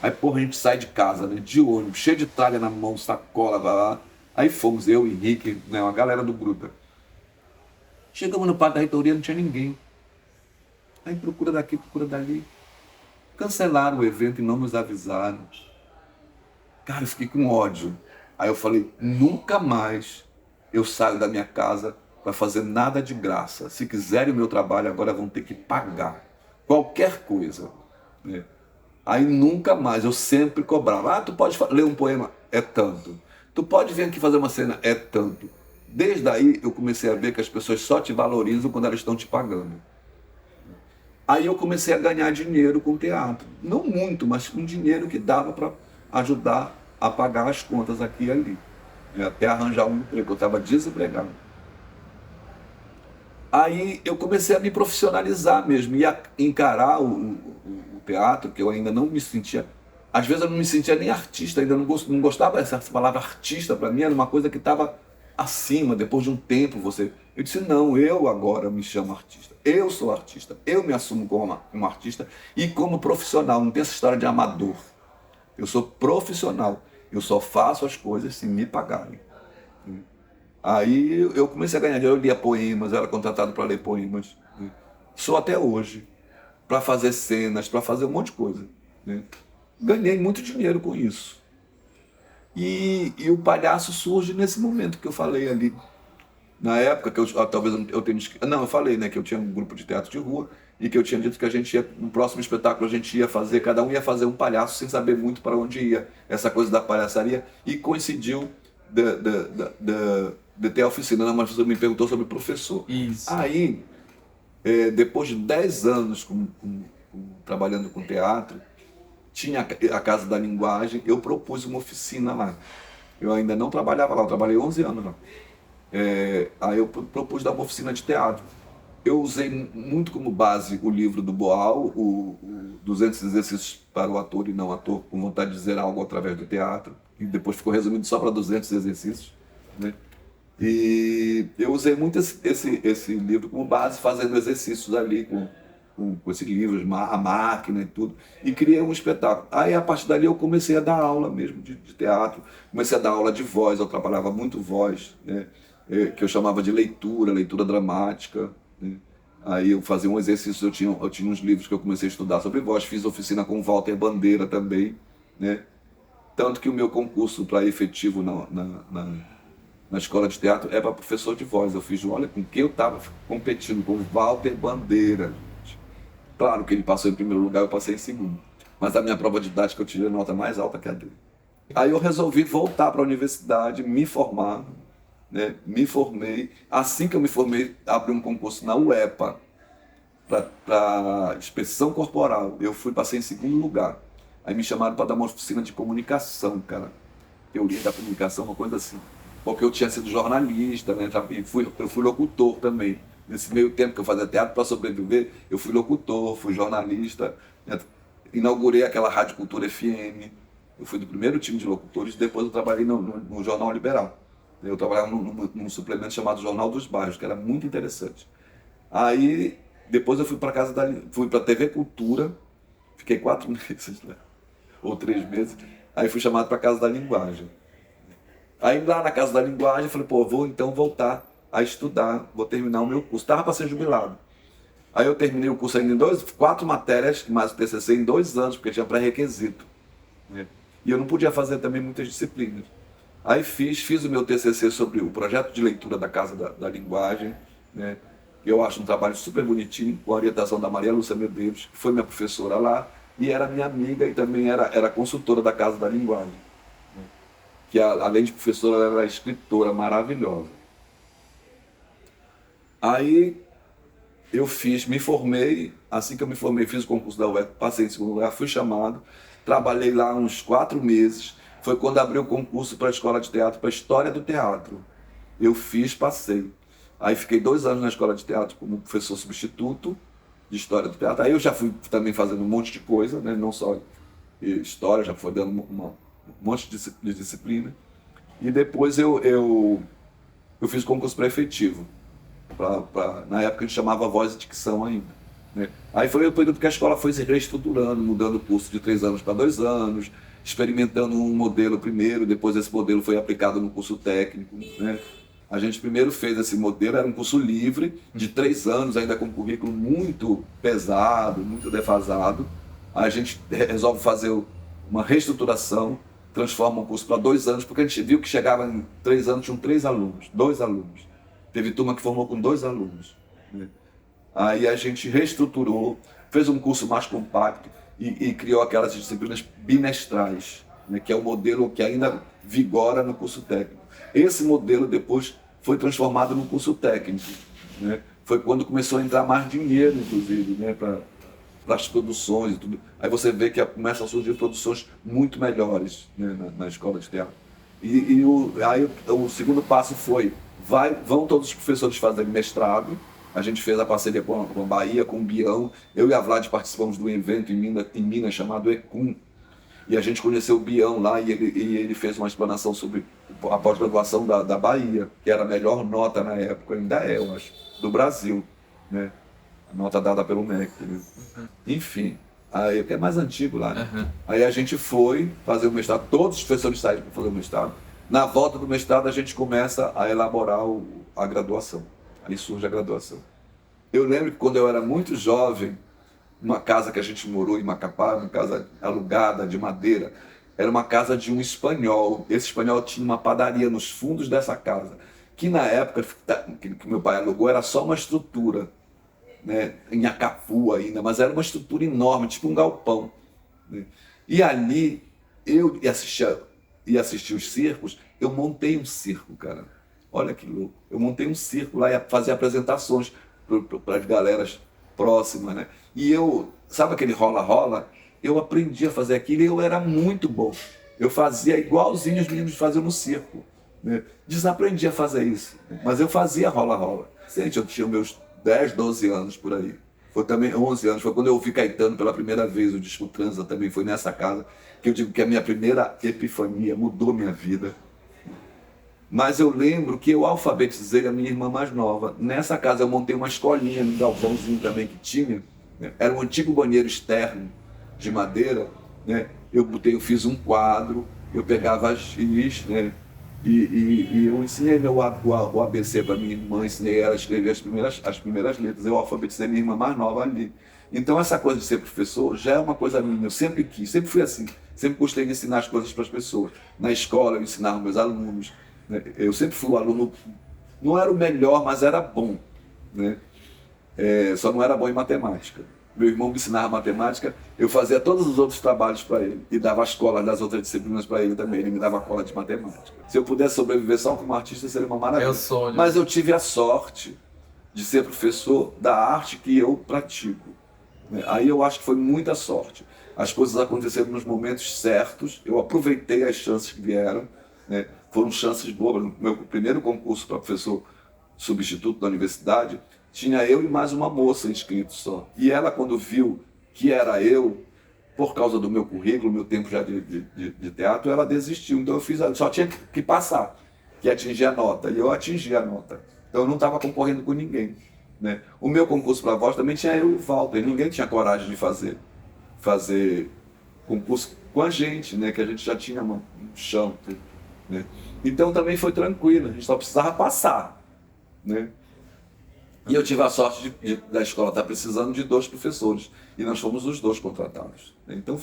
Aí, porra, a gente sai de casa, né, de ônibus, cheio de tralha na mão, sacola, vai lá. Aí fomos, eu, Henrique, né, uma galera do Gruta. Chegamos no pátio da reitoria, não tinha ninguém. Aí procura daqui, procura dali. Cancelaram o evento e não nos avisaram. Cara, eu fiquei com ódio. Aí eu falei, nunca mais eu saio da minha casa para fazer nada de graça. Se quiserem o meu trabalho, agora vão ter que pagar. Qualquer coisa, né? Aí nunca mais, eu sempre cobrava. Ah, tu pode ler um poema? É tanto. Tu pode vir aqui fazer uma cena? É tanto. Desde aí eu comecei a ver que as pessoas só te valorizam quando elas estão te pagando. Aí eu comecei a ganhar dinheiro com teatro. Não muito, mas um dinheiro que dava para ajudar a pagar as contas aqui e ali. Até arranjar um emprego, eu estava desempregado. Aí eu comecei a me profissionalizar mesmo, e a encarar o teatro, que eu ainda não me sentia. Às vezes eu não me sentia nem artista, ainda não gostava dessa palavra artista, para mim era uma coisa que estava acima, depois de um tempo você. Eu disse, não, eu agora me chamo artista, eu sou artista, eu me assumo como um artista e como profissional, não tem essa história de amador. Eu sou profissional, eu só faço as coisas se me pagarem. Aí eu comecei a ganhar dinheiro, eu lia poemas, eu era contratado para ler poemas. Né? Sou até hoje, para fazer cenas, para fazer um monte de coisa. Né? Ganhei muito dinheiro com isso. E o palhaço surge nesse momento que eu falei ali. Na época que talvez eu tenha... Não, eu falei, né, que eu tinha um grupo de teatro de rua e que eu tinha dito que a gente ia, no próximo espetáculo a gente ia fazer, cada um ia fazer um palhaço sem saber muito para onde ia, essa coisa da palhaçaria, e coincidiu de ter a oficina, né? Mas você me perguntou sobre professor. Isso. Aí, depois de 10 anos trabalhando com teatro, tinha a Casa da Linguagem, eu propus uma oficina lá. Eu ainda não trabalhava lá, eu trabalhei 11 anos lá. Aí eu propus dar uma oficina de teatro. Eu usei muito como base o livro do Boal, o 200 exercícios para o ator e não ator, com vontade de dizer algo através do teatro, e depois ficou resumido só para 200 exercícios. Né? E eu usei muito esse livro como base, fazendo exercícios ali com esses livros, a máquina e tudo, e criei um espetáculo. Aí a partir dali eu comecei a dar aula mesmo de teatro, comecei a dar aula de voz, eu trabalhava muito voz, né? Que eu chamava de leitura dramática. Né? Aí eu fazia um exercício, eu tinha uns livros que eu comecei a estudar sobre voz, fiz oficina com Walter Bandeira também, né? Tanto que o meu concurso para efetivo na escola de teatro é para professor de voz. Eu fiz, olha, com quem eu estava competindo, com Walter Bandeira. Gente. Claro que ele passou em primeiro lugar, eu passei em segundo. Mas a minha prova de didática eu tirei a nota mais alta que a dele. Aí eu resolvi voltar para a universidade, me formar, né? Me formei. Assim que eu me formei, abri um concurso na UEPA para expressão corporal. Eu passei em segundo lugar. Aí me chamaram para dar uma oficina de comunicação, cara. Teoria da comunicação, uma coisa assim. Porque eu tinha sido jornalista, né? Eu fui locutor também. Nesse meio tempo que eu fazia teatro para sobreviver, eu fui locutor, fui jornalista, né? Inaugurei aquela Rádio Cultura FM. Eu fui do primeiro time de locutores, depois eu trabalhei no Jornal Liberal. Eu trabalhava num suplemento chamado Jornal dos Bairros, que era muito interessante. Aí, depois eu fui para a TV Cultura, fiquei 4 meses, né? Ou 3 meses. Aí fui chamado para a Casa da Linguagem. Aí lá na Casa da Linguagem, eu falei, pô, vou então voltar a estudar, vou terminar o meu curso. Estava para ser jubilado. Aí eu terminei o curso ainda em 4 matérias, mais o TCC em 2 anos, porque tinha pré-requisito. Né? E eu não podia fazer também muitas disciplinas. Aí fiz o meu TCC sobre o projeto de leitura da Casa da Linguagem, né? Eu acho um trabalho super bonitinho, com a orientação da Maria Lúcia Medeiros, que foi minha professora lá, e era minha amiga e também era consultora da Casa da Linguagem. Né? Que além de professora, ela era escritora maravilhosa. Aí me formei, assim que eu me formei, fiz o concurso da UEC, passei em segundo lugar, fui chamado, trabalhei lá uns 4 meses, foi quando abriu o concurso para a Escola de Teatro, para a História do Teatro. Eu passei. Aí fiquei 2 anos na Escola de Teatro como professor substituto de História do Teatro. Aí eu já fui também fazendo um monte de coisa, né? Não só História, já fui dando um monte de disciplina. E depois eu fiz concurso pré-efetivo. Na época a gente chamava Voz e Dicção ainda. Né? Aí foi o período que a escola foi se reestruturando, mudando o curso de 3 anos para 2 anos, experimentando um modelo primeiro, depois esse modelo foi aplicado no curso técnico. Né? A gente primeiro fez esse modelo, era um curso livre, de 3 anos, ainda com um currículo muito pesado, muito defasado. A gente resolve fazer uma reestruturação, transforma o curso para 2 anos, porque a gente viu que chegava em 3 anos, tinham 3 alunos, 2 alunos. Teve turma que formou com 2 alunos. Né? Aí a gente reestruturou, fez um curso mais compacto e criou aquelas disciplinas bimestrais, né? Que é o modelo que ainda vigora no curso técnico. Esse modelo depois foi transformado no curso técnico. Né? Foi quando começou a entrar mais dinheiro, inclusive, né? Para as produções e tudo. Aí você vê que começam a surgir produções muito melhores, né? na escola de teatro. Aí o segundo passo foi, vão todos os professores fazerem mestrado. A gente fez a parceria com a Bahia, com o Bião. Eu e a Vlad participamos de um evento em Minas chamado ECUM. E a gente conheceu o Bião lá e ele fez uma explanação sobre a pós-graduação da Bahia, que era a melhor nota na época, ainda é, eu acho, do Brasil. Né? A nota dada pelo MEC. Né? Enfim, aí, que é mais antigo lá. Né? Aí a gente foi fazer o mestrado, todos os professores saíram para fazer o mestrado. Na volta do mestrado a gente começa a elaborar a graduação. Aí surge a graduação. Eu lembro que quando eu era muito jovem, uma casa que a gente morou em Macapá, uma casa alugada de madeira, era uma casa de um espanhol. Esse espanhol tinha uma padaria nos fundos dessa casa, que na época que meu pai alugou era só uma estrutura, né, em Acapu ainda, mas era uma estrutura enorme, tipo um galpão. Né? E ali eu ia assistir os circos, eu montei um circo, cara. Olha que louco. Eu montei um circo lá e fazia apresentações para as galeras próximas, né? E sabe aquele rola-rola? Eu aprendi a fazer aquilo e eu era muito bom. Eu fazia igualzinho os meninos faziam no circo. Né? Desaprendi a fazer isso, mas eu fazia rola-rola. Gente, eu tinha meus 10, 12 anos por aí. Foi também 11 anos, foi quando eu ouvi Caetano pela primeira vez, o disco Transa também foi nessa casa, que eu digo que a minha primeira epifania mudou minha vida. Mas eu lembro que eu alfabetizei a minha irmã mais nova. Nessa casa eu montei uma escolinha no galpãozinho também que tinha. Né? Era um antigo banheiro externo de madeira. Né? Eu fiz um quadro, eu pegava giz, né? E eu ensinei o ABC para minha irmã, ensinei ela a escrever as primeiras letras. Eu alfabetizei minha irmã mais nova ali. Então essa coisa de ser professor já é uma coisa minha. Eu sempre quis, sempre fui assim. Sempre gostei de ensinar as coisas para as pessoas. Na escola eu ensinava meus alunos. Eu sempre fui um aluno, não era o melhor, mas era bom. Né? Só não era bom em matemática. Meu irmão me ensinava matemática, eu fazia todos os outros trabalhos para ele. E dava as colas das outras disciplinas para ele também. Ele me dava cola de matemática. Se eu pudesse sobreviver só como artista, seria uma maravilha. É o sonho. Mas eu tive a sorte de ser professor da arte que eu pratico. Aí eu acho que foi muita sorte. As coisas aconteceram nos momentos certos, eu aproveitei as chances que vieram. Né? Foram chances boas. No meu primeiro concurso para professor substituto da universidade, tinha eu e mais uma moça inscritos só. E ela, quando viu que era eu, por causa do meu currículo, meu tempo já de teatro, ela desistiu. Então eu só tinha que passar, que atingir a nota. E eu atingi a nota. Então eu não estava concorrendo com ninguém. Né? O meu concurso para voz também tinha eu e o Walter. Ninguém tinha coragem de fazer concurso com a gente, né? Que a gente já tinha um chão. Né? Então também foi tranquilo, a gente só precisava passar. Né? E eu tive a sorte da escola estar precisando de 2 professores, e nós fomos os 2 contratados. Então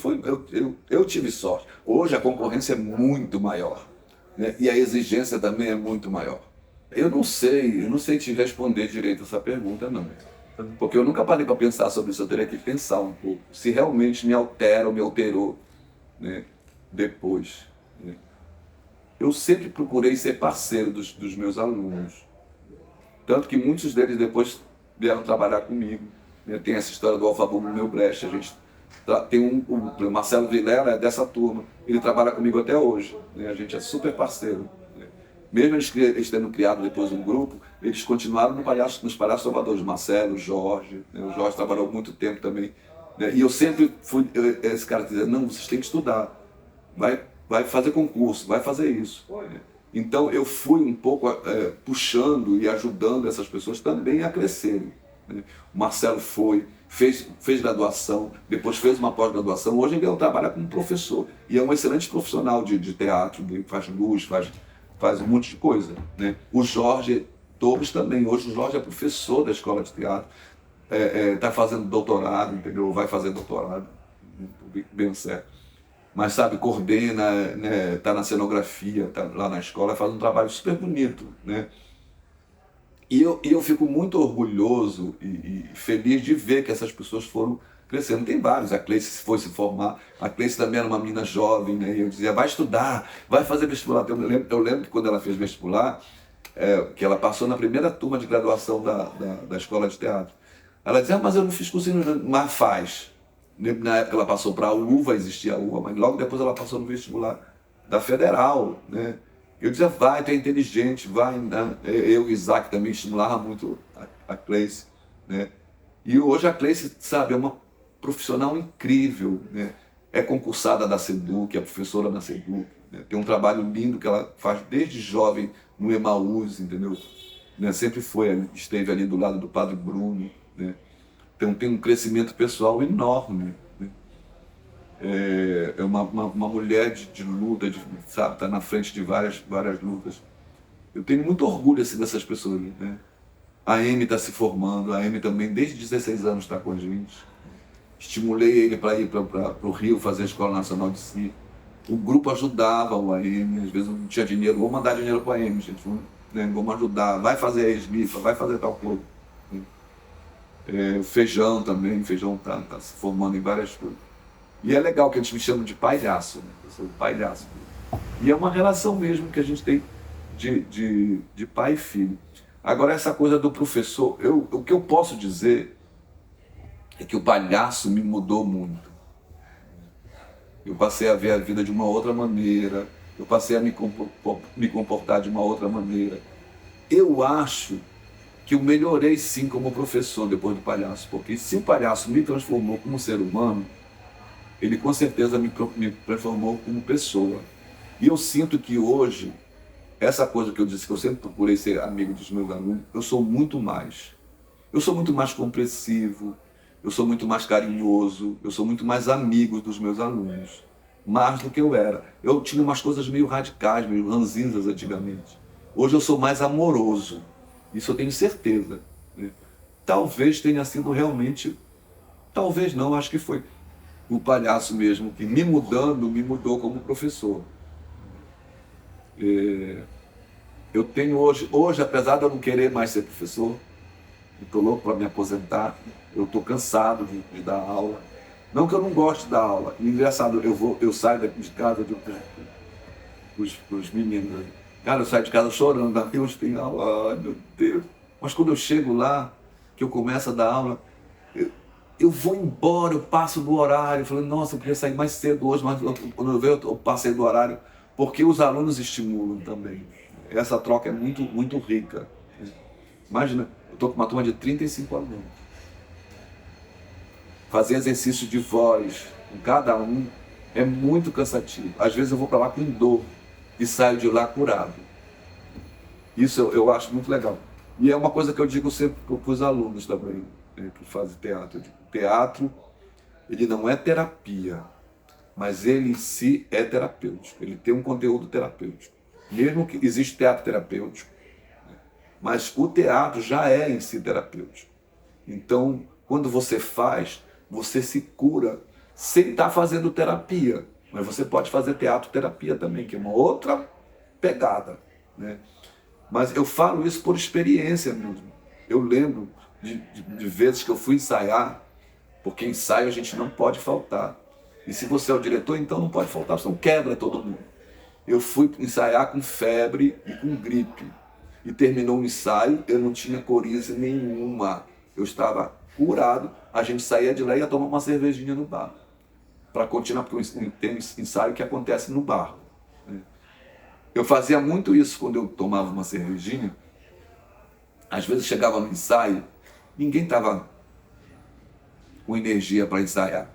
eu tive sorte. Hoje a concorrência é muito maior. né? E a exigência também é muito maior. Eu não sei te responder direito essa pergunta, não. Porque eu nunca parei para pensar sobre isso, eu teria que pensar um pouco. Se realmente me altera ou me alterou, né, depois. Né? Eu sempre procurei ser parceiro dos meus alunos. Tanto que muitos deles depois vieram trabalhar comigo. Né? Tem essa história do Alfabundo no meu Brecht. A gente tem o Marcelo Vilela é dessa turma. Ele trabalha comigo até hoje. Né? A gente é super parceiro. Né? Mesmo eles tendo criado depois um grupo, eles continuaram nos Palhaços Salvadores. Marcelo, Jorge. Né? O Jorge trabalhou muito tempo também. Né? E eu sempre fui esse cara que dizia, não, vocês têm que estudar. Vai fazer concurso, vai fazer isso. Né? Então eu fui um pouco puxando e ajudando essas pessoas também a crescerem. Né? O Marcelo fez graduação, depois fez uma pós-graduação, hoje ele trabalha como professor e é um excelente profissional de teatro, faz luz, faz um monte de coisa. Né? O Jorge Torres também, hoje o Jorge é professor da escola de teatro, está fazendo doutorado, entendeu? Vai fazer doutorado, bem certo. Mas, sabe, coordena, né, tá na cenografia, tá lá na escola, faz um trabalho super bonito, né? E eu fico muito orgulhoso e feliz de ver que essas pessoas foram crescendo. Tem vários, a Cleice foi se formar, a Cleice também era uma menina jovem, né? E eu dizia, vai estudar, vai fazer vestibular. Eu lembro que quando ela fez vestibular, que ela passou na primeira turma de graduação da escola de teatro, ela dizia, mas eu não fiz cursinho, mas faz. Na época ela passou para a UVA, existia a UVA, mas logo depois ela passou no vestibular da Federal, né? Eu dizia, vai, tu é inteligente, vai. Né? Eu e o Isaac também estimulava muito a Cleice, né? E hoje a Cleice, sabe, é uma profissional incrível, né? É concursada da SEDUC, é professora da SEDUC, né? Tem um trabalho lindo que ela faz desde jovem no Emaús, entendeu? Né? Sempre esteve ali do lado do Padre Bruno, né? Então tem um crescimento pessoal enorme. Né? É uma mulher de luta, sabe, está na frente de várias lutas. Eu tenho muito orgulho assim, dessas pessoas. Né? A Amy está se formando, a Amy também desde 16 anos está com a gente. Estimulei ele para ir para o Rio fazer a Escola Nacional de Circo. O grupo ajudava o AM, às vezes não tinha dinheiro, vou mandar dinheiro para a AM, gente, né? Vamos ajudar, vai fazer a eslifa, vai fazer tal coisa. O Feijão também, o Feijão está se formando em várias coisas. E é legal que eles me chamam de palhaço, né? Eu sou palhaço. E é uma relação mesmo que a gente tem de pai e filho. Agora, essa coisa do professor, o que eu posso dizer é que o palhaço me mudou muito. Eu passei a ver a vida de uma outra maneira, eu passei a me comportar de uma outra maneira. Eu acho que eu melhorei sim como professor depois do palhaço, porque se o palhaço me transformou como ser humano, ele com certeza me transformou como pessoa. E eu sinto que hoje, essa coisa que eu disse, que eu sempre procurei ser amigo dos meus alunos, eu sou muito mais. Eu sou muito mais compreensivo, eu sou muito mais carinhoso, eu sou muito mais amigo dos meus alunos, mais do que eu era. Eu tinha umas coisas meio radicais, meio ranzinzas antigamente. Hoje eu sou mais amoroso, isso eu tenho certeza. Né? Talvez tenha sido realmente, talvez não, acho que foi o palhaço mesmo, que me mudou como professor. Eu tenho hoje, apesar de eu não querer mais ser professor, eu estou louco para me aposentar, eu estou cansado de dar aula. Não que eu não goste de dar aula. E, engraçado, eu saio daqui de casa os meninos. Cara, eu saio de casa chorando, daqui hoje tem aula, ai meu Deus. Mas quando eu chego lá, que eu começo a dar aula, eu vou embora, eu passo do horário, falando, nossa, eu queria sair mais cedo hoje, mas quando eu vejo, eu passei do horário, porque os alunos estimulam também. Essa troca é muito, muito rica. Imagina, eu estou com uma turma de 35 alunos. Fazer exercício de voz com cada um é muito cansativo. Às vezes eu vou para lá com dor e saio de lá curado. Isso eu acho muito legal. E é uma coisa que eu digo sempre para os alunos também, né, que fazem teatro. Teatro, ele não é terapia, mas ele em si é terapêutico. Ele tem um conteúdo terapêutico. Mesmo que existe teatro terapêutico, mas o teatro já é em si terapêutico. Então, quando você faz, você se cura sem estar fazendo terapia. Mas você pode fazer teatro terapia também, que é uma outra pegada, né? Mas eu falo isso por experiência mesmo. Eu lembro de vezes que eu fui ensaiar, porque ensaio a gente não pode faltar. E se você é o diretor, então não pode faltar, senão quebra todo mundo. Eu fui ensaiar com febre e com gripe. E terminou o ensaio, eu não tinha coriza nenhuma. Eu estava curado, a gente saía de lá e ia tomar uma cervejinha no bar. Para continuar, porque tem um ensaio que acontece no bar. Eu fazia muito isso quando eu tomava uma cervejinha. Às vezes chegava no ensaio, ninguém estava com energia para ensaiar.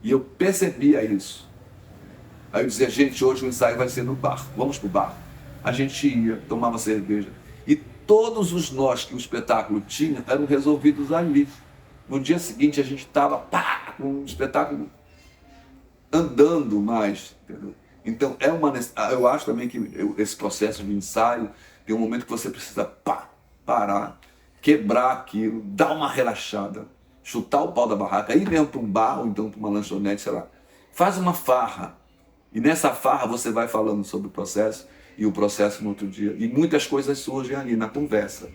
E eu percebia isso. Aí eu dizia, gente, hoje o ensaio vai ser no bar, vamos pro bar. A gente ia, tomava cerveja. E todos os nós que o espetáculo tinha eram resolvidos ali. No dia seguinte a gente estava com o espetáculo andando mais. Entendeu? Então eu acho também que esse processo de ensaio tem um momento que você precisa parar, quebrar aquilo, dar uma relaxada, chutar o pau da barraca, ir mesmo para um bar ou então para uma lanchonete, sei lá. Faz uma farra. E nessa farra você vai falando sobre o processo e o processo no outro dia. E muitas coisas surgem ali na conversa,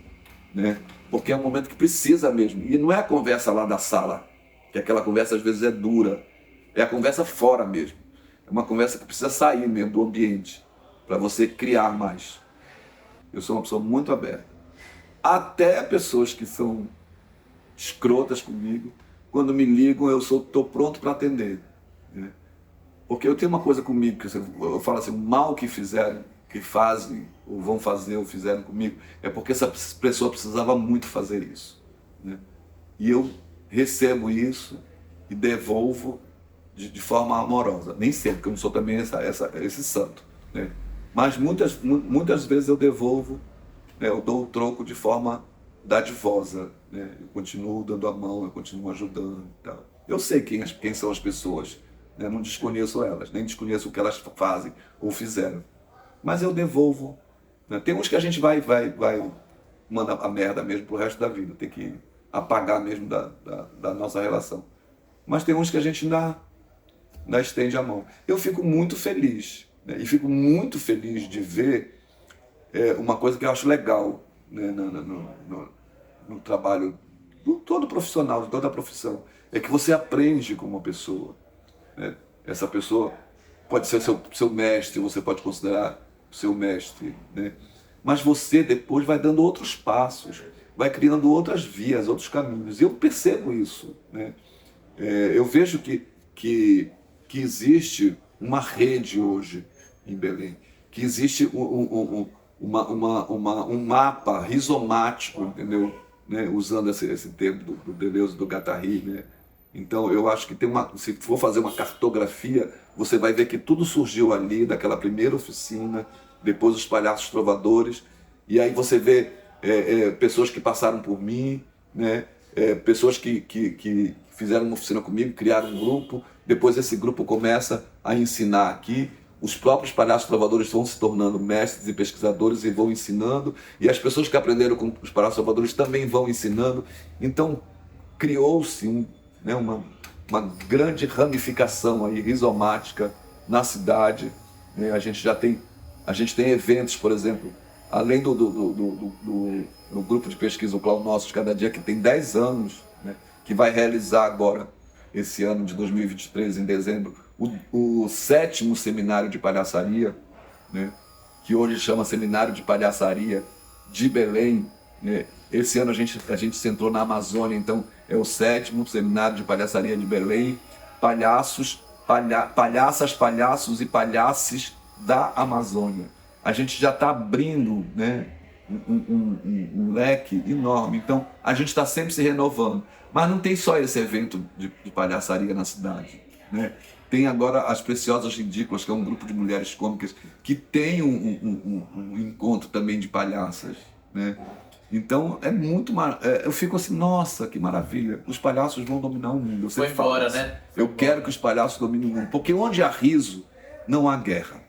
né? Porque é um momento que precisa mesmo. E não é a conversa lá da sala, que aquela conversa às vezes é dura. É a conversa fora mesmo. É uma conversa que precisa sair mesmo do ambiente, para você criar mais. Eu sou uma pessoa muito aberta. Até pessoas que são escrotas comigo, quando me ligam eu estou pronto para atender, né? Porque eu tenho uma coisa comigo, que eu falo assim, o mal que fizeram, que fazem, ou vão fazer, ou fizeram comigo, é porque essa pessoa precisava muito fazer isso, né? E eu recebo isso e devolvo de forma amorosa. Nem sempre, porque eu não sou também esse santo, né? Mas muitas vezes eu devolvo, né? Eu dou o troco de forma dadivosa, né? Eu continuo dando a mão, eu continuo ajudando e tal. Eu sei quem são as pessoas, né? Não desconheço elas, nem desconheço o que elas fazem ou fizeram. Mas eu devolvo, né? Tem uns que a gente vai manda a merda mesmo pro resto da vida, tem que apagar mesmo da nossa relação. Mas tem uns que a gente ainda estende a mão. Eu fico muito feliz, né? E fico muito feliz de ver uma coisa que eu acho legal, né? No trabalho de todo profissional, de toda a profissão, é que você aprende com uma pessoa, né? Essa pessoa pode ser seu mestre, você pode considerar seu mestre, né? Mas você depois vai dando outros passos, vai criando outras vias, outros caminhos. E eu percebo isso, né? Eu vejo que existe uma rede hoje em Belém, que existe um mapa rizomático, entendeu? Né? Usando esse termo do Deleuze, do Guattari, né? Então eu acho que se for fazer uma cartografia, você vai ver que tudo surgiu ali, daquela primeira oficina, depois os palhaços trovadores, e aí você vê pessoas que passaram por mim, né? Pessoas que fizeram uma oficina comigo, criaram um grupo, depois esse grupo começa a ensinar aqui, os próprios palhaços trovadores vão se tornando mestres e pesquisadores e vão ensinando, e as pessoas que aprenderam com os palhaços trovadores também vão ensinando. Então criou-se uma grande ramificação aí, rizomática na cidade, né? A gente tem eventos, por exemplo, além do grupo de pesquisa, o Clown Nossos Cada Dia, que tem 10 anos, né? Que vai realizar agora, esse ano de 2023, em dezembro, o 7º seminário de palhaçaria, né? Que hoje chama Seminário de Palhaçaria de Belém, né? Esse ano a gente centrou na Amazônia, então é o 7º Seminário de Palhaçaria de Belém, palhaços, palhaças, palhaços e palhaces da Amazônia. A gente já está abrindo, né, um leque enorme, então a gente está sempre se renovando. Mas não tem só esse evento de palhaçaria na cidade, né? Tem agora as Preciosas Ridículas, que é um grupo de mulheres cômicas que tem um encontro também de palhaças, né? Então é muito eu fico assim, nossa, que maravilha, os palhaços vão dominar o mundo. Foi embora, né? Eu quero que os palhaços dominem o mundo, porque onde há riso, não há guerra.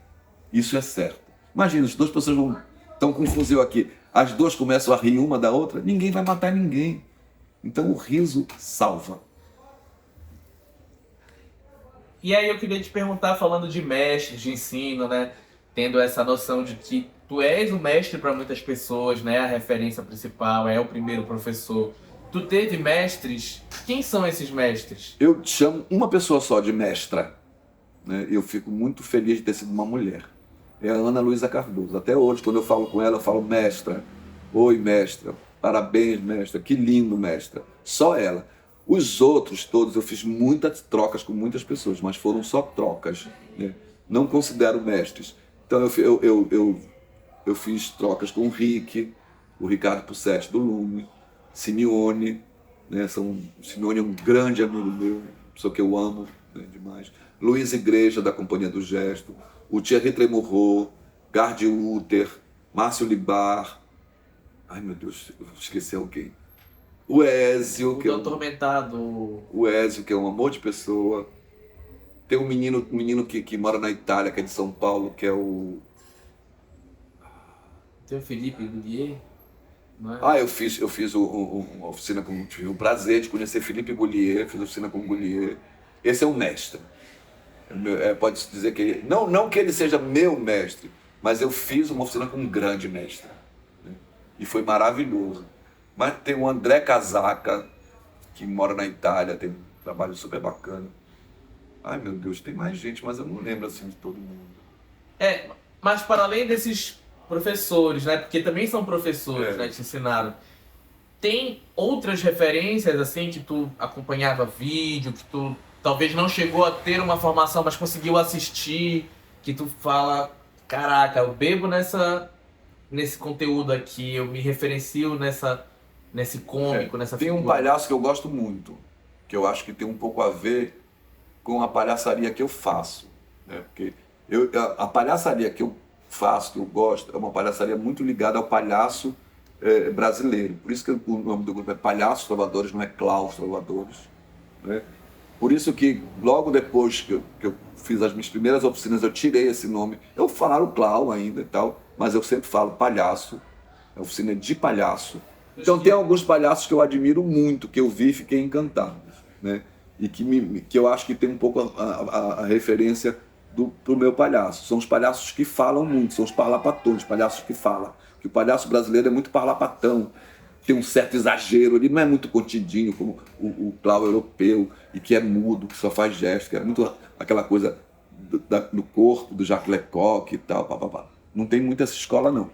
Isso é certo. Imagina, as duas pessoas estão com um fuzil aqui, as duas começam a rir uma da outra, ninguém vai matar ninguém. Então o riso salva. E aí eu queria te perguntar, falando de mestre, de ensino, né? tendo essa noção de que tu és o mestre para muitas pessoas, né? A referência principal, é o primeiro professor. Tu teve mestres? Quem são esses mestres? Eu chamo uma pessoa só de mestra, né? Eu fico muito feliz de ter sido uma mulher. É a Ana Luísa Cardoso. Até hoje, quando eu falo com ela, eu falo mestra. Oi, mestra. Parabéns, mestra. Que lindo, mestra. Só ela. Os outros todos, eu fiz muitas trocas com muitas pessoas, mas foram só trocas, né? Não considero mestres. Então eu fiz trocas com o Rick, o Ricardo Pussetti do Lume, Simeone, né? Simeone é um grande amigo meu, pessoa que eu amo, né, demais. Luiz Igreja, da Companhia do Gesto, o Thierry Tremorro, Gardi Uter, Márcio Libar, ai meu Deus, eu esqueci alguém. O Ézio, O Atormentado. O Ézio, que é um amor de pessoa. Tem um menino que mora na Itália, que é de São Paulo, que é o... Tem o Felipe Goulier, não é? Ah, eu fiz uma oficina com... Tive o prazer de conhecer Felipe Goulier, fiz oficina com o Goulier. Esse é um mestre. Pode-se dizer que ele... Não que ele seja meu mestre, mas eu fiz uma oficina com um grande mestre, né? E foi maravilhoso. Mas tem o André Casaca, que mora na Itália, tem um trabalho super bacana. Ai meu Deus, tem mais gente, mas eu não lembro assim de todo mundo. Mas para além desses professores, né? Porque também são professores, né? Que te ensinaram. Tem outras referências, assim, que tu acompanhava vídeo, que tu talvez não chegou a ter uma formação, mas conseguiu assistir, que tu fala, caraca, eu bebo nesse conteúdo aqui, eu me referencio nesse cômico, nessa Tem figura. um palhaço que eu gosto muito, que eu acho que tem um pouco a ver com a palhaçaria que eu faço, né? Porque a palhaçaria que eu faço, que eu gosto, é uma palhaçaria muito ligada ao palhaço brasileiro. Por isso que o nome do grupo é Palhaços Trovadores, não é Klaus Trovadores, né? Por isso que logo depois que eu fiz as minhas primeiras oficinas, eu tirei esse nome. Eu falo Clau ainda e tal, mas eu sempre falo palhaço, é oficina de palhaço. Então tem alguns palhaços que eu admiro muito, que eu vi e fiquei encantado, né? E que eu acho que tem um pouco a referência pro meu palhaço. São os palhaços que falam muito, são os parlapatões, palhaços que falam. Que o palhaço brasileiro é muito parlapatão, tem um certo exagero, ele não é muito contidinho como o Clau europeu, e que é mudo, que só faz gesto, que é muito aquela coisa do corpo, do Jacques Lecoq e tal, papapá. Não tem muito essa escola, não.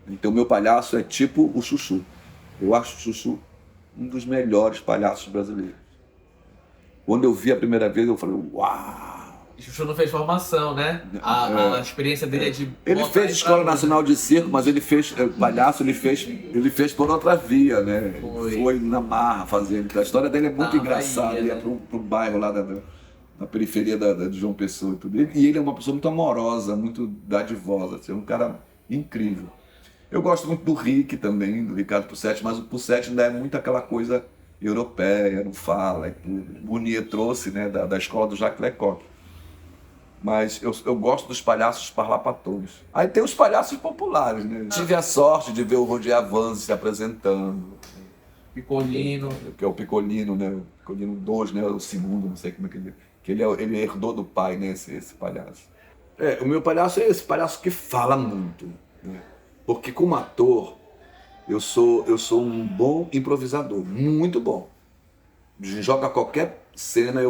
Então meu palhaço é tipo o Chuchu. Eu acho o Chuchu um dos melhores palhaços brasileiros. Quando eu vi a primeira vez, eu falei, uau! O Chuchu não fez formação, né? A experiência dele é de... Ele fez Escola Nacional de Circo, mas ele fez palhaço, ele fez por outra via, né? Foi na marra fazendo. A história dele é muito engraçada. Ele ia pro bairro lá na periferia de João Pessoa e tudo. E ele é uma pessoa muito amorosa, muito dadivosa, assim, um cara incrível. Eu gosto muito do Rick também, do Ricardo Pussetti, mas o Pussetti ainda é muito aquela coisa europeia, não fala e tudo. O Bonier trouxe, né, da escola do Jacques Lecoq. Mas eu gosto dos palhaços parlapatões. Aí tem os palhaços populares, né? Tive a sorte de ver o Rodier Avanzi se apresentando. Picolino. Que é o Picolino, né? O Picolino 2, né? O segundo, não sei como é que ele... Que ele herdou do pai, né? Esse palhaço. O meu palhaço é esse palhaço que fala muito, né? Porque como ator, eu sou um bom improvisador, muito bom. Joga qualquer cena,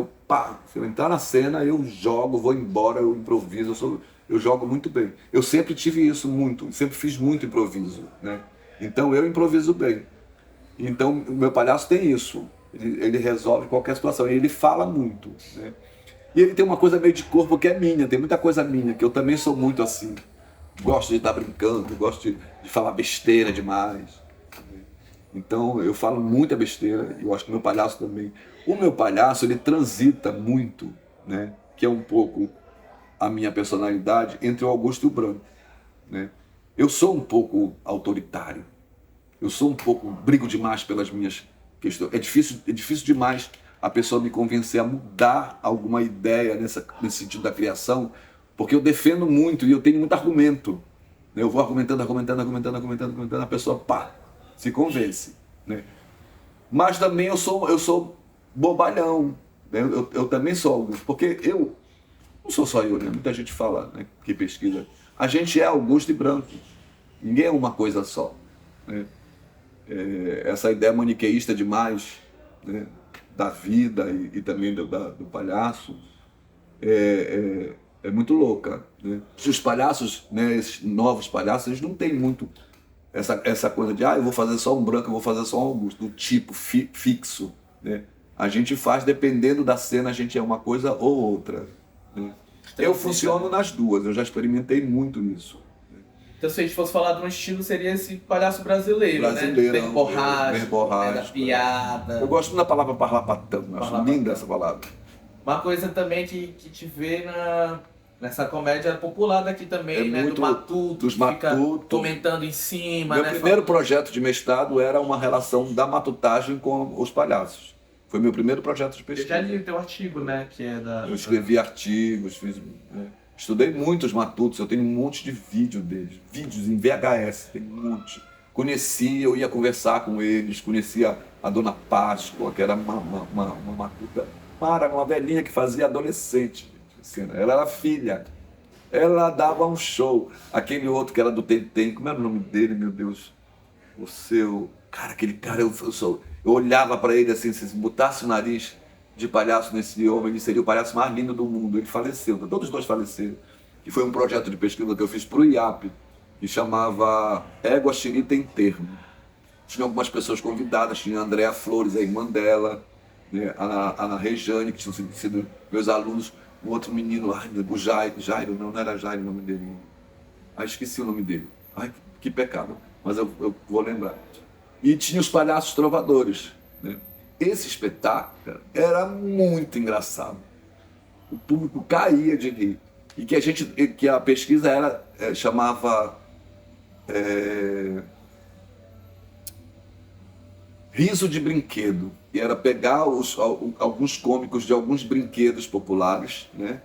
se eu entrar na cena, eu jogo, vou embora, eu improviso, eu jogo muito bem. Eu sempre tive isso muito, sempre fiz muito improviso, né? Então eu improviso bem. Então o meu palhaço tem isso, ele resolve qualquer situação, e ele fala muito, né? E ele tem uma coisa meio de corpo que é minha, tem muita coisa minha, que eu também sou muito assim. Gosto de estar brincando, gosto de falar besteira demais. Então eu falo muita besteira, e eu acho que o meu palhaço também. O meu palhaço, ele transita muito, né? Que é um pouco a minha personalidade entre o Augusto e o Branco, né? Eu sou um pouco autoritário, eu sou um pouco, brigo demais pelas minhas questões. É difícil demais a pessoa me convencer a mudar alguma ideia nesse sentido da criação, porque eu defendo muito e eu tenho muito argumento, né? Eu vou argumentando, a pessoa, pá, se convence, né? Mas também eu sou bobalhão, né? Eu também sou alguns, porque não sou só eu, né? Muita gente fala, né, que pesquisa. A gente é Augusto e Branco. Ninguém é uma coisa só. Né? Essa ideia maniqueísta demais, né, da vida e também do palhaço é muito louca. Né? Os palhaços, né, esses novos palhaços, eles não têm muito essa coisa de eu vou fazer só um Branco, eu vou fazer só um Augusto, do tipo fixo. Né? A gente faz, dependendo da cena, a gente é uma coisa ou outra. Né? Eu funciono nas duas, eu já experimentei muito nisso. Então, se a gente fosse falar de um estilo, seria esse palhaço brasileiro, né? Verborrágico, né? Da piada. Eu gosto da palavra parlapatão, acho linda essa palavra. Uma coisa também que te vê nessa comédia popular daqui também, né? Do Matuto, dos Matutos. Comentando em cima, Meu primeiro projeto de mestrado era uma relação da matutagem com os palhaços. Foi meu primeiro projeto de pesquisa. Eu já li o teu artigo, né? Que é da... Eu escrevi artigos, estudei muito os Matutos, eu tenho um monte de vídeo deles. Vídeos em VHS, tem um monte. Eu ia conversar com eles, conhecia a Dona Páscoa, que era uma matuta, uma velhinha que fazia adolescente. Ela era filha. Ela dava um show. Aquele outro que era do Tentem, como era o nome dele, meu Deus? Aquele cara, eu olhava para ele assim, se botasse o nariz de palhaço nesse homem, ele seria o palhaço mais lindo do mundo. Ele faleceu, todos os dois faleceram. E foi um projeto de pesquisa que eu fiz para o IAP, que chamava Égua Xirita em Termo. Tinha algumas pessoas convidadas, tinha a Andréa Flores, a irmã dela, né, a Rejane, que tinham sido meus alunos, um outro menino, o Jairo, não era Jairo o nome dele. Esqueci o nome dele. Que pecado, mas eu vou lembrar. E tinha os palhaços trovadores. Né? Esse espetáculo era muito engraçado. O público caía de rir. E que a pesquisa chamava riso de brinquedo. E era pegar alguns cômicos de alguns brinquedos populares, né?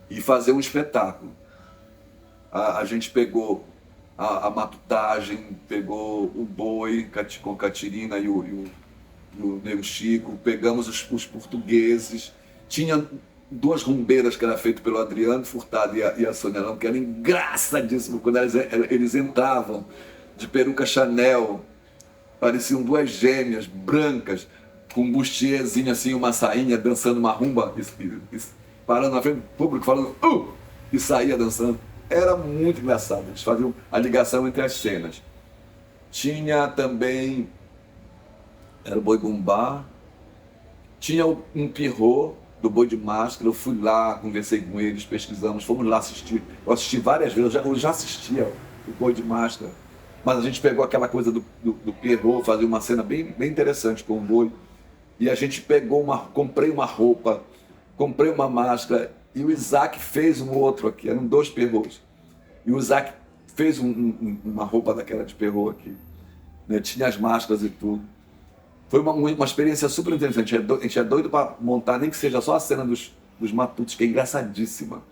E fazer um espetáculo. A gente pegou a matutagem, pegou o boi com Catirina e o Nego Chico, pegamos os portugueses, tinha duas rumbeiras que era feito pelo Adriano Furtado e a Sônia Lama, que era engraçadíssimo quando eles entravam de peruca Chanel, pareciam duas gêmeas brancas, com um bustierzinho assim, uma sainha, dançando uma rumba, parando na frente do público, falando e saía dançando. Era muito engraçado, eles faziam a ligação entre as cenas. Tinha também, era o Boi Bumbá, tinha um Pierrot do Boi de Máscara, eu fui lá, conversei com eles, pesquisamos, fomos lá assistir. Eu assisti várias vezes, eu já assistia o Boi de Máscara, mas a gente pegou aquela coisa do Pierrot, fazia uma cena bem interessante com o boi, e a gente comprei uma roupa, comprei uma máscara, e o Isaac fez um outro aqui, eram dois Pierrots. E o Isaac fez uma roupa daquela de Pierrot aqui. Né? Tinha as máscaras e tudo. Foi uma experiência super interessante. A gente é doido para montar, nem que seja só a cena dos Matutos, que é engraçadíssima.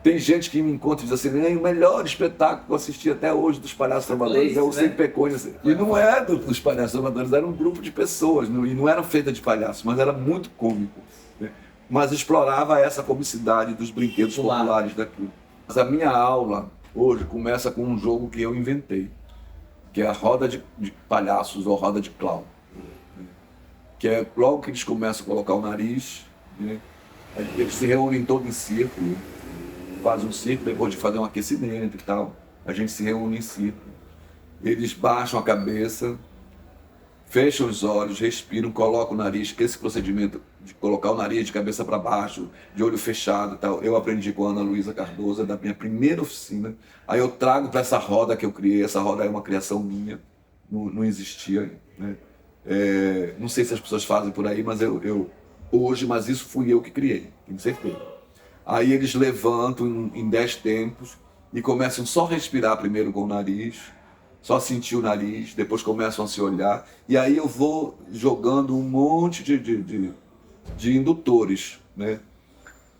Tem gente que me encontra e diz assim, o melhor espetáculo que eu assisti até hoje dos Palhaços Trovadores é o Sem Pecões. E não é dos Palhaços Trovadores, era um grupo de pessoas. E não era feita de palhaços, mas era muito cômico. Né? Mas explorava essa comicidade dos brinquedos populares daqui. Mas a minha aula hoje começa com um jogo que eu inventei, que é a roda de palhaços ou roda de clown. Que é logo que eles começam a colocar o nariz, né? Eles se reúnem todos em círculo, fazem um círculo, depois de fazer um aquecimento e tal, a gente se reúne em círculo. Eles baixam a cabeça, fecham os olhos, respiram, colocam o nariz. Esse procedimento de colocar o nariz de cabeça para baixo, de olho fechado e tal, eu aprendi com a Ana Luísa Cardoso, da minha primeira oficina. Aí eu trago para essa roda que eu criei. Essa roda é uma criação minha, não existia, né? Não sei se as pessoas fazem por aí, mas mas isso fui eu que criei, tenho certeza. Aí eles levantam em 10 tempos e começam só a respirar primeiro com o nariz, só sentir o nariz, depois começam a se olhar, e aí eu vou jogando um monte de indutores, né?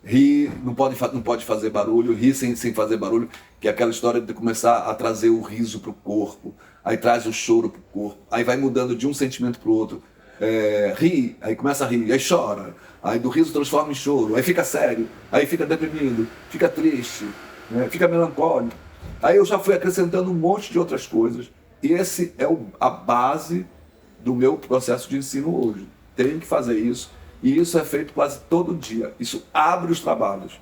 Rir, não pode fazer barulho, rir sem fazer barulho, que é aquela história de começar a trazer o riso para o corpo, aí traz o choro para o corpo, aí vai mudando de um sentimento para o outro. ri, aí começa a rir, aí chora, aí do riso transforma em choro, aí fica sério, aí fica deprimido, fica triste, né? Fica melancólico. Aí eu já fui acrescentando um monte de outras coisas. E esse é a base do meu processo de ensino hoje. Tem que fazer isso, e isso é feito quase todo dia. Isso abre os trabalhos.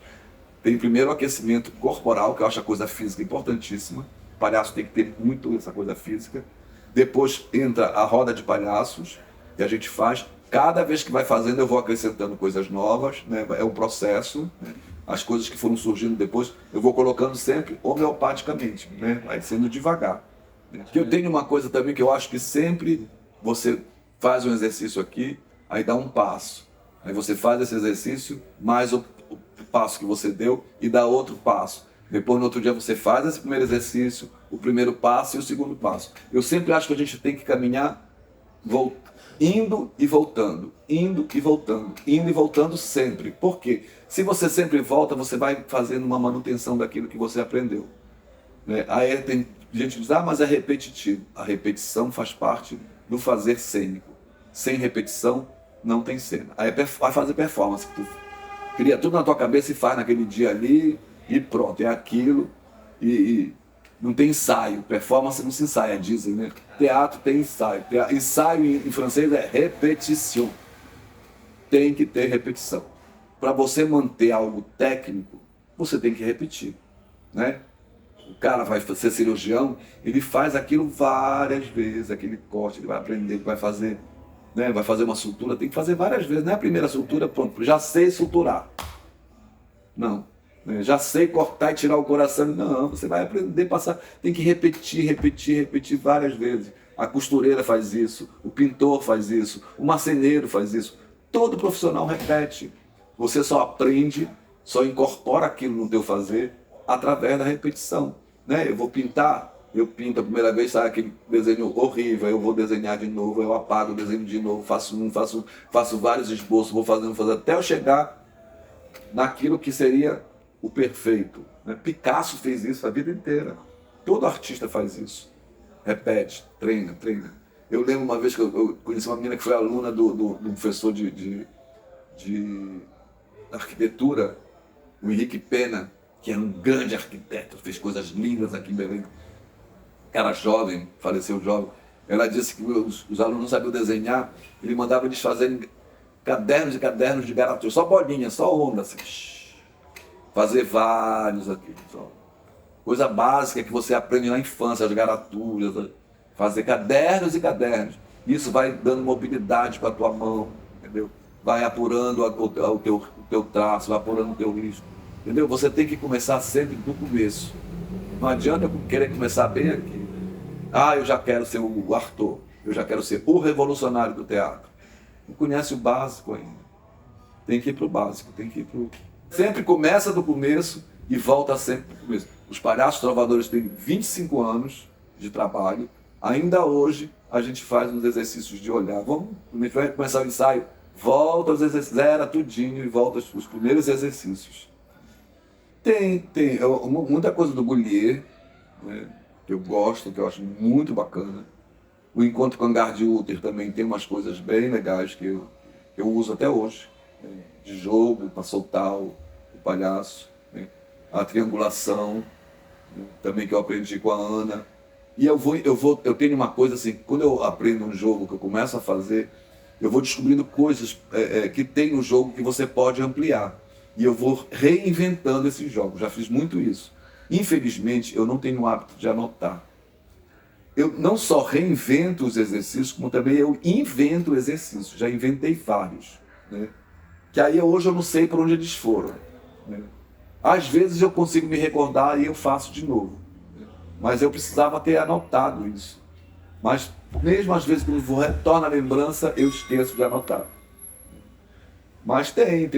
Tem primeiro o aquecimento corporal, que eu acho a coisa física importantíssima. O palhaço tem que ter muito essa coisa física. Depois entra a roda de palhaços, que a gente faz. Cada vez que vai fazendo, eu vou acrescentando coisas novas, né? É um processo, né? As coisas que foram surgindo depois, eu vou colocando sempre homeopaticamente, né? Vai sendo devagar. Porque eu tenho uma coisa também que eu acho que sempre você faz um exercício aqui, aí dá um passo. Aí você faz esse exercício, mais o passo que você deu, e dá outro passo. Depois, no outro dia, você faz esse primeiro exercício, o primeiro passo e o segundo passo. Eu sempre acho que a gente tem que caminhar indo e voltando, indo e voltando, indo e voltando sempre. Por quê? Se você sempre volta, você vai fazendo uma manutenção daquilo que você aprendeu. Né? Aí tem gente que diz, mas é repetitivo. A repetição faz parte do fazer cênico. Sem repetição, não tem cena. Aí vai fazer performance. Tu cria tudo na tua cabeça e faz naquele dia ali, e pronto, é aquilo. E não tem ensaio. Performance não se ensaia, dizem, né? Teatro tem ensaio. Ensaio em francês é répétition. Tem que ter repetição. Para você manter algo técnico, você tem que repetir, né? O cara vai ser cirurgião, ele faz aquilo várias vezes, aquele corte, ele vai aprender, ele vai fazer, né? Vai fazer uma sutura, tem que fazer várias vezes. Não é a primeira sutura, pronto, já sei suturar. Não. Já sei cortar e tirar o coração. Não, você vai aprender a passar. Tem que repetir, repetir, repetir várias vezes. A costureira faz isso, o pintor faz isso, o marceneiro faz isso. Todo profissional repete. Você só aprende, só incorpora aquilo no teu fazer através da repetição. Né? Eu vou pintar, eu pinto a primeira vez, sai aquele desenho horrível, eu vou desenhar de novo, eu apago o desenho de novo, faço vários esboços, vou fazendo, até eu chegar naquilo que seria o perfeito. Né? Picasso fez isso a vida inteira. Todo artista faz isso. Repete, treina, treina. Eu lembro uma vez que eu conheci uma menina que foi aluna do professor de arquitetura, o Henrique Pena, que era um grande arquiteto, fez coisas lindas aqui em Belém. Era jovem, faleceu jovem. Ela disse que os alunos não sabiam desenhar, ele mandava eles fazerem cadernos e cadernos de garatura, só bolinha, só onda, assim. Fazer vários aqui. Só. Coisa básica que você aprende na infância, as garaturas, fazer cadernos e cadernos. Isso vai dando mobilidade para a tua mão, entendeu? Vai apurando o teu traço, vai apurando o teu risco. Entendeu? Você tem que começar sempre do começo. Não adianta eu querer começar bem aqui. Eu já quero ser o Arthur, eu já quero ser o revolucionário do teatro. Não conhece o básico ainda. Tem que ir para o básico, tem que ir para o... Sempre começa do começo e volta sempre do começo. Os palhaços trovadores têm 25 anos de trabalho. Ainda hoje a gente faz uns exercícios de olhar. Quando a gente vai começar o ensaio, volta os exercícios, zera tudinho e volta os primeiros exercícios. Tem muita coisa do Goulier, né, que eu gosto, que eu acho muito bacana. O Encontro com Gard Uther também tem umas coisas bem legais que eu uso até hoje, né, de jogo, para soltar o palhaço, né, a triangulação, né, também que eu aprendi com a Ana. E eu tenho uma coisa assim, quando eu aprendo um jogo, que eu começo a fazer, eu vou descobrindo coisas que tem no jogo que você pode ampliar. E eu vou reinventando esses jogos. Já fiz muito isso. Infelizmente, eu não tenho o hábito de anotar. Eu não só reinvento os exercícios, como também eu invento exercícios. Já inventei vários. Né? Que aí hoje eu não sei por onde eles foram. Né? Às vezes eu consigo me recordar e eu faço de novo. Mas eu precisava ter anotado isso. Mas mesmo às vezes quando eu retorno a lembrança, eu esqueço de anotar. Mas tem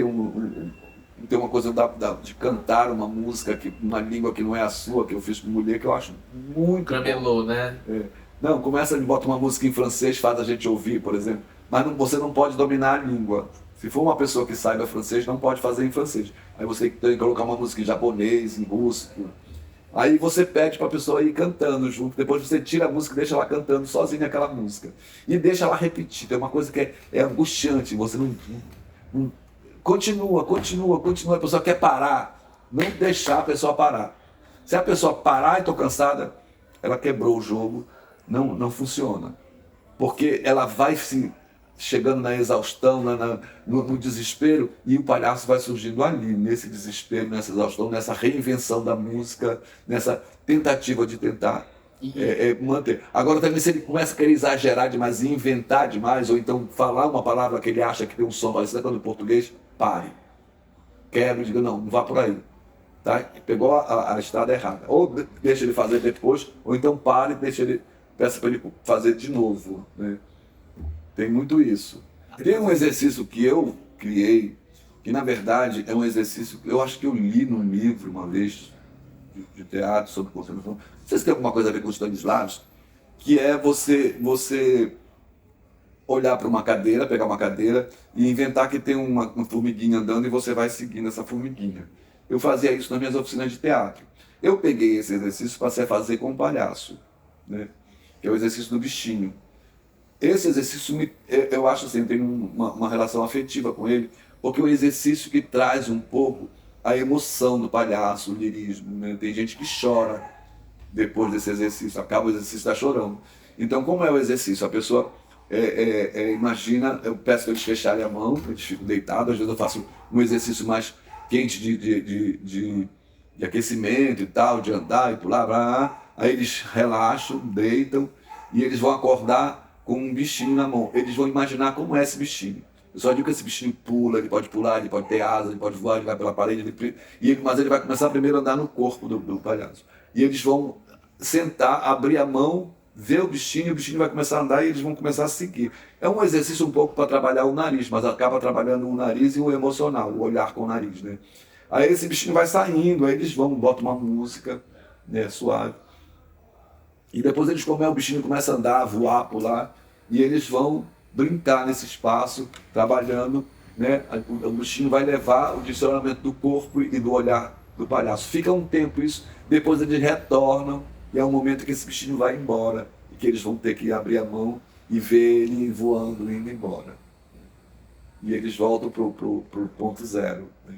uma coisa de cantar uma música, uma língua que não é a sua, que eu fiz com mulher, que eu acho muito Camelô, né? Não, bota uma música em francês, faz a gente ouvir, por exemplo. Mas você não pode dominar a língua. Se for uma pessoa que saiba francês, não pode fazer em francês. Aí você tem que colocar uma música em japonês, em russo. Aí você pede para a pessoa ir cantando junto, depois você tira a música e deixa ela cantando sozinha aquela música. E deixa ela repetir, é uma coisa que é angustiante, você não continua, a pessoa quer parar, não deixar a pessoa parar. Se a pessoa parar e estou cansada, ela quebrou o jogo, não funciona. Porque ela vai se chegando na exaustão, no desespero, e o palhaço vai surgindo ali, nesse desespero, nessa exaustão, nessa reinvenção da música, nessa tentativa de tentar manter. Agora também se ele começa a querer exagerar demais e inventar demais, ou então falar uma palavra que ele acha que tem um som parecido com o português, pare. Quebra e diga, não vá por aí. Tá? Pegou a estrada errada. Ou deixa ele fazer depois, ou então pare e peça para ele fazer de novo. Né? Tem muito isso. Tem um exercício que eu criei, que na verdade é um exercício, eu acho que eu li num livro uma vez, de teatro, sobre concentração, não sei se tem alguma coisa a ver com os Stanislavski, que é você olhar para uma cadeira, pegar uma cadeira e inventar que tem uma formiguinha andando e você vai seguindo essa formiguinha. Eu fazia isso nas minhas oficinas de teatro. Eu peguei esse exercício para fazer com o palhaço, né? Que é o exercício do bichinho. Esse exercício, eu acho assim, tem uma relação afetiva com ele, porque é um exercício que traz um pouco a emoção do palhaço, o lirismo. Né? Tem gente que chora depois desse exercício, acaba o exercício está chorando. Então, como é o exercício? A pessoa imagina, eu peço para eles fecharem a mão, eles ficam deitados, às vezes eu faço um exercício mais quente de aquecimento e tal, de andar e pular, aí eles relaxam, deitam e eles vão acordar com um bichinho na mão. Eles vão imaginar como é esse bichinho. Eu só digo que esse bichinho pula, ele pode pular, ele pode ter asa, ele pode voar, ele vai pela parede, mas ele vai começar primeiro a andar no corpo do palhaço. E eles vão sentar, abrir a mão, ver o bichinho vai começar a andar e eles vão começar a seguir. É um exercício um pouco para trabalhar o nariz, mas acaba trabalhando o nariz e o emocional, o olhar com o nariz. Né? Aí esse bichinho vai saindo, aí eles botam uma música, né, suave. E depois eles o bichinho começa a andar, voar, pular, e eles vão brincar nesse espaço, trabalhando, né? O bichinho vai levar o direcionamento do corpo e do olhar do palhaço. Fica um tempo isso, depois eles retornam, e é um momento que esse bichinho vai embora, e que eles vão ter que abrir a mão e ver ele voando, indo embora. E eles voltam pro ponto zero. Né?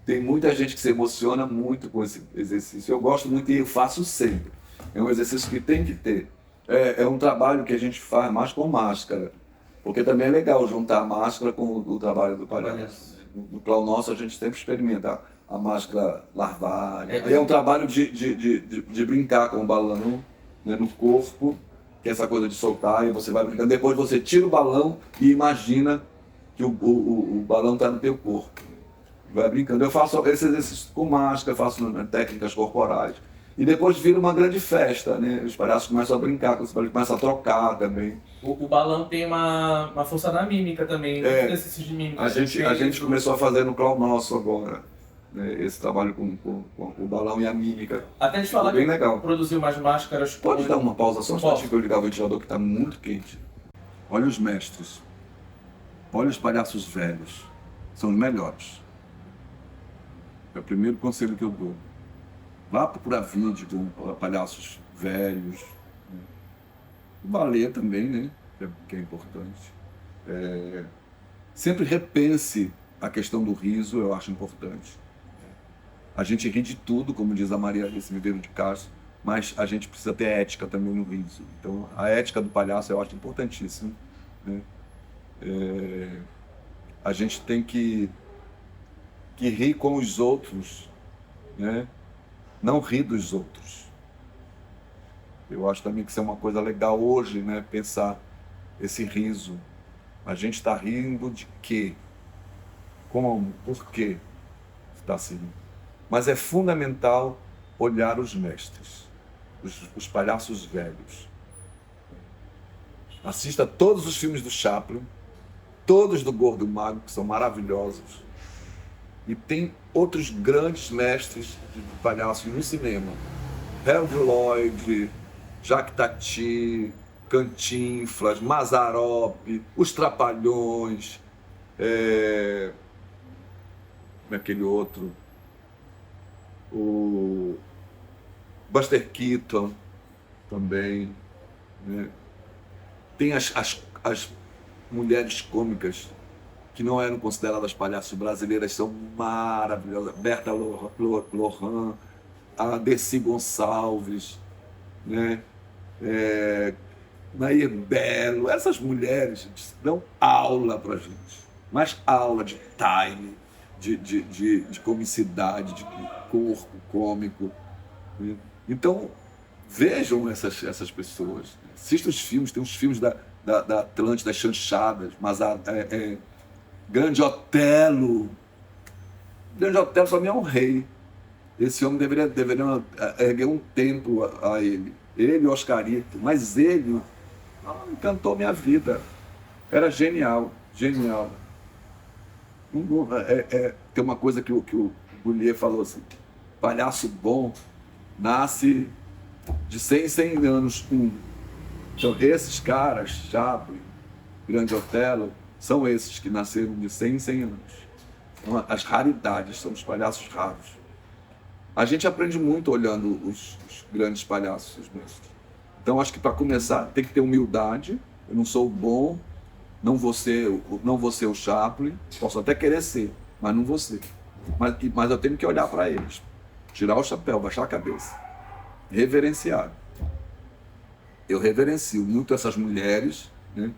Tem muita gente que se emociona muito com esse exercício. Eu gosto muito e eu faço sempre. É um exercício que tem que ter. É um trabalho que a gente faz mais com máscara, porque também é legal juntar a máscara com o trabalho do palhaço. No Clown Nosso a gente sempre experimenta a máscara larvária. É um trabalho de brincar com o balão, né, no corpo, que é essa coisa de soltar, e você vai brincando. Depois você tira o balão e imagina que o balão está no teu corpo. Vai brincando. Eu faço esse exercício com máscara, faço técnicas corporais. E depois vira uma grande festa, né? Os palhaços começam a brincar, os palhaços começam a trocar também. O balão tem uma força na mímica também, exercício de mímica. A gente começou a fazer no Clown Nosso agora, né? Esse trabalho com o balão e a mímica. Até de falar bem que legal. Produziu mais máscaras. Pode dar uma pausa só um instantinho que eu ligar o ventilador que está muito quente. Olha os mestres. Olha os palhaços velhos. São os melhores. É o primeiro conselho que eu dou. Vá procurar vídeo com palhaços velhos. Né? O balé também, né? Que é importante. Sempre repense a questão do riso, eu acho importante. A gente ri de tudo, como diz a Maria Alice Medeiros de Castro, mas a gente precisa ter ética também no riso. Então, a ética do palhaço eu acho importantíssima. Né? A gente tem que rir com os outros, né? Não rir dos outros. Eu acho também que isso é uma coisa legal hoje, né? Pensar esse riso. A gente está rindo de quê? Como? Por quê está se rindo? Mas é fundamental olhar os mestres, os palhaços velhos. Assista todos os filmes do Chaplin, todos do Gordo Magro, que são maravilhosos. E tem outros grandes mestres de palhaço no cinema. Harold Lloyd, Jacques Tati, Cantinflas, Mazzaropi, Os Trapalhões, aquele outro, Buster Keaton também, né? Tem as mulheres cômicas que não eram consideradas palhaços brasileiras, são maravilhosas. Berta Lohan, a Dercy Gonçalves, né? Nair Belo, essas mulheres dão aula pra gente, mas aula de time, de comicidade, de corpo cômico, né? Então, vejam essas pessoas. Assistam os filmes, tem uns filmes da Atlântida, das Chanchadas, mas Grande Otelo. Grande Otelo para mim é um rei. Esse homem deveria erguer um templo a ele. Ele e Oscarito. Mas ele encantou minha vida. Era genial, genial. Tem uma coisa que o Bullier falou assim: palhaço bom nasce de 100 em 100 anos um. Então esses caras, Chaplin, Grande Otelo, são esses que nasceram de 100 em 100 anos. São as raridades, são os palhaços raros. A gente aprende muito olhando os grandes palhaços, os mestres. Então acho que para começar tem que ter humildade. Eu não sou bom, não vou ser o Chaplin, posso até querer ser, mas não vou ser. Mas eu tenho que olhar para eles, tirar o chapéu, baixar a cabeça, reverenciar. Eu reverencio muito essas mulheres, né?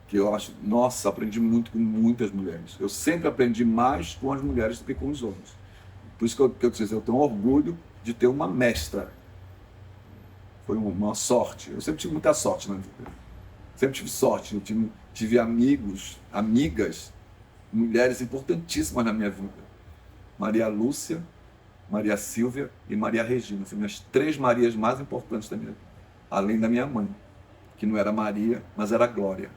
Que eu acho, nossa, aprendi muito com muitas mulheres. Eu sempre aprendi mais com as mulheres do que com os homens. Por isso que eu tenho orgulho de ter uma mestra. Foi uma sorte. Eu sempre tive muita sorte na vida. Sempre tive sorte. Eu tive amigos, amigas, mulheres importantíssimas na minha vida. Maria Lúcia, Maria Silvia e Maria Regina. Foram as 3 Marias mais importantes da minha vida. Além da minha mãe, que não era Maria, mas era Glória.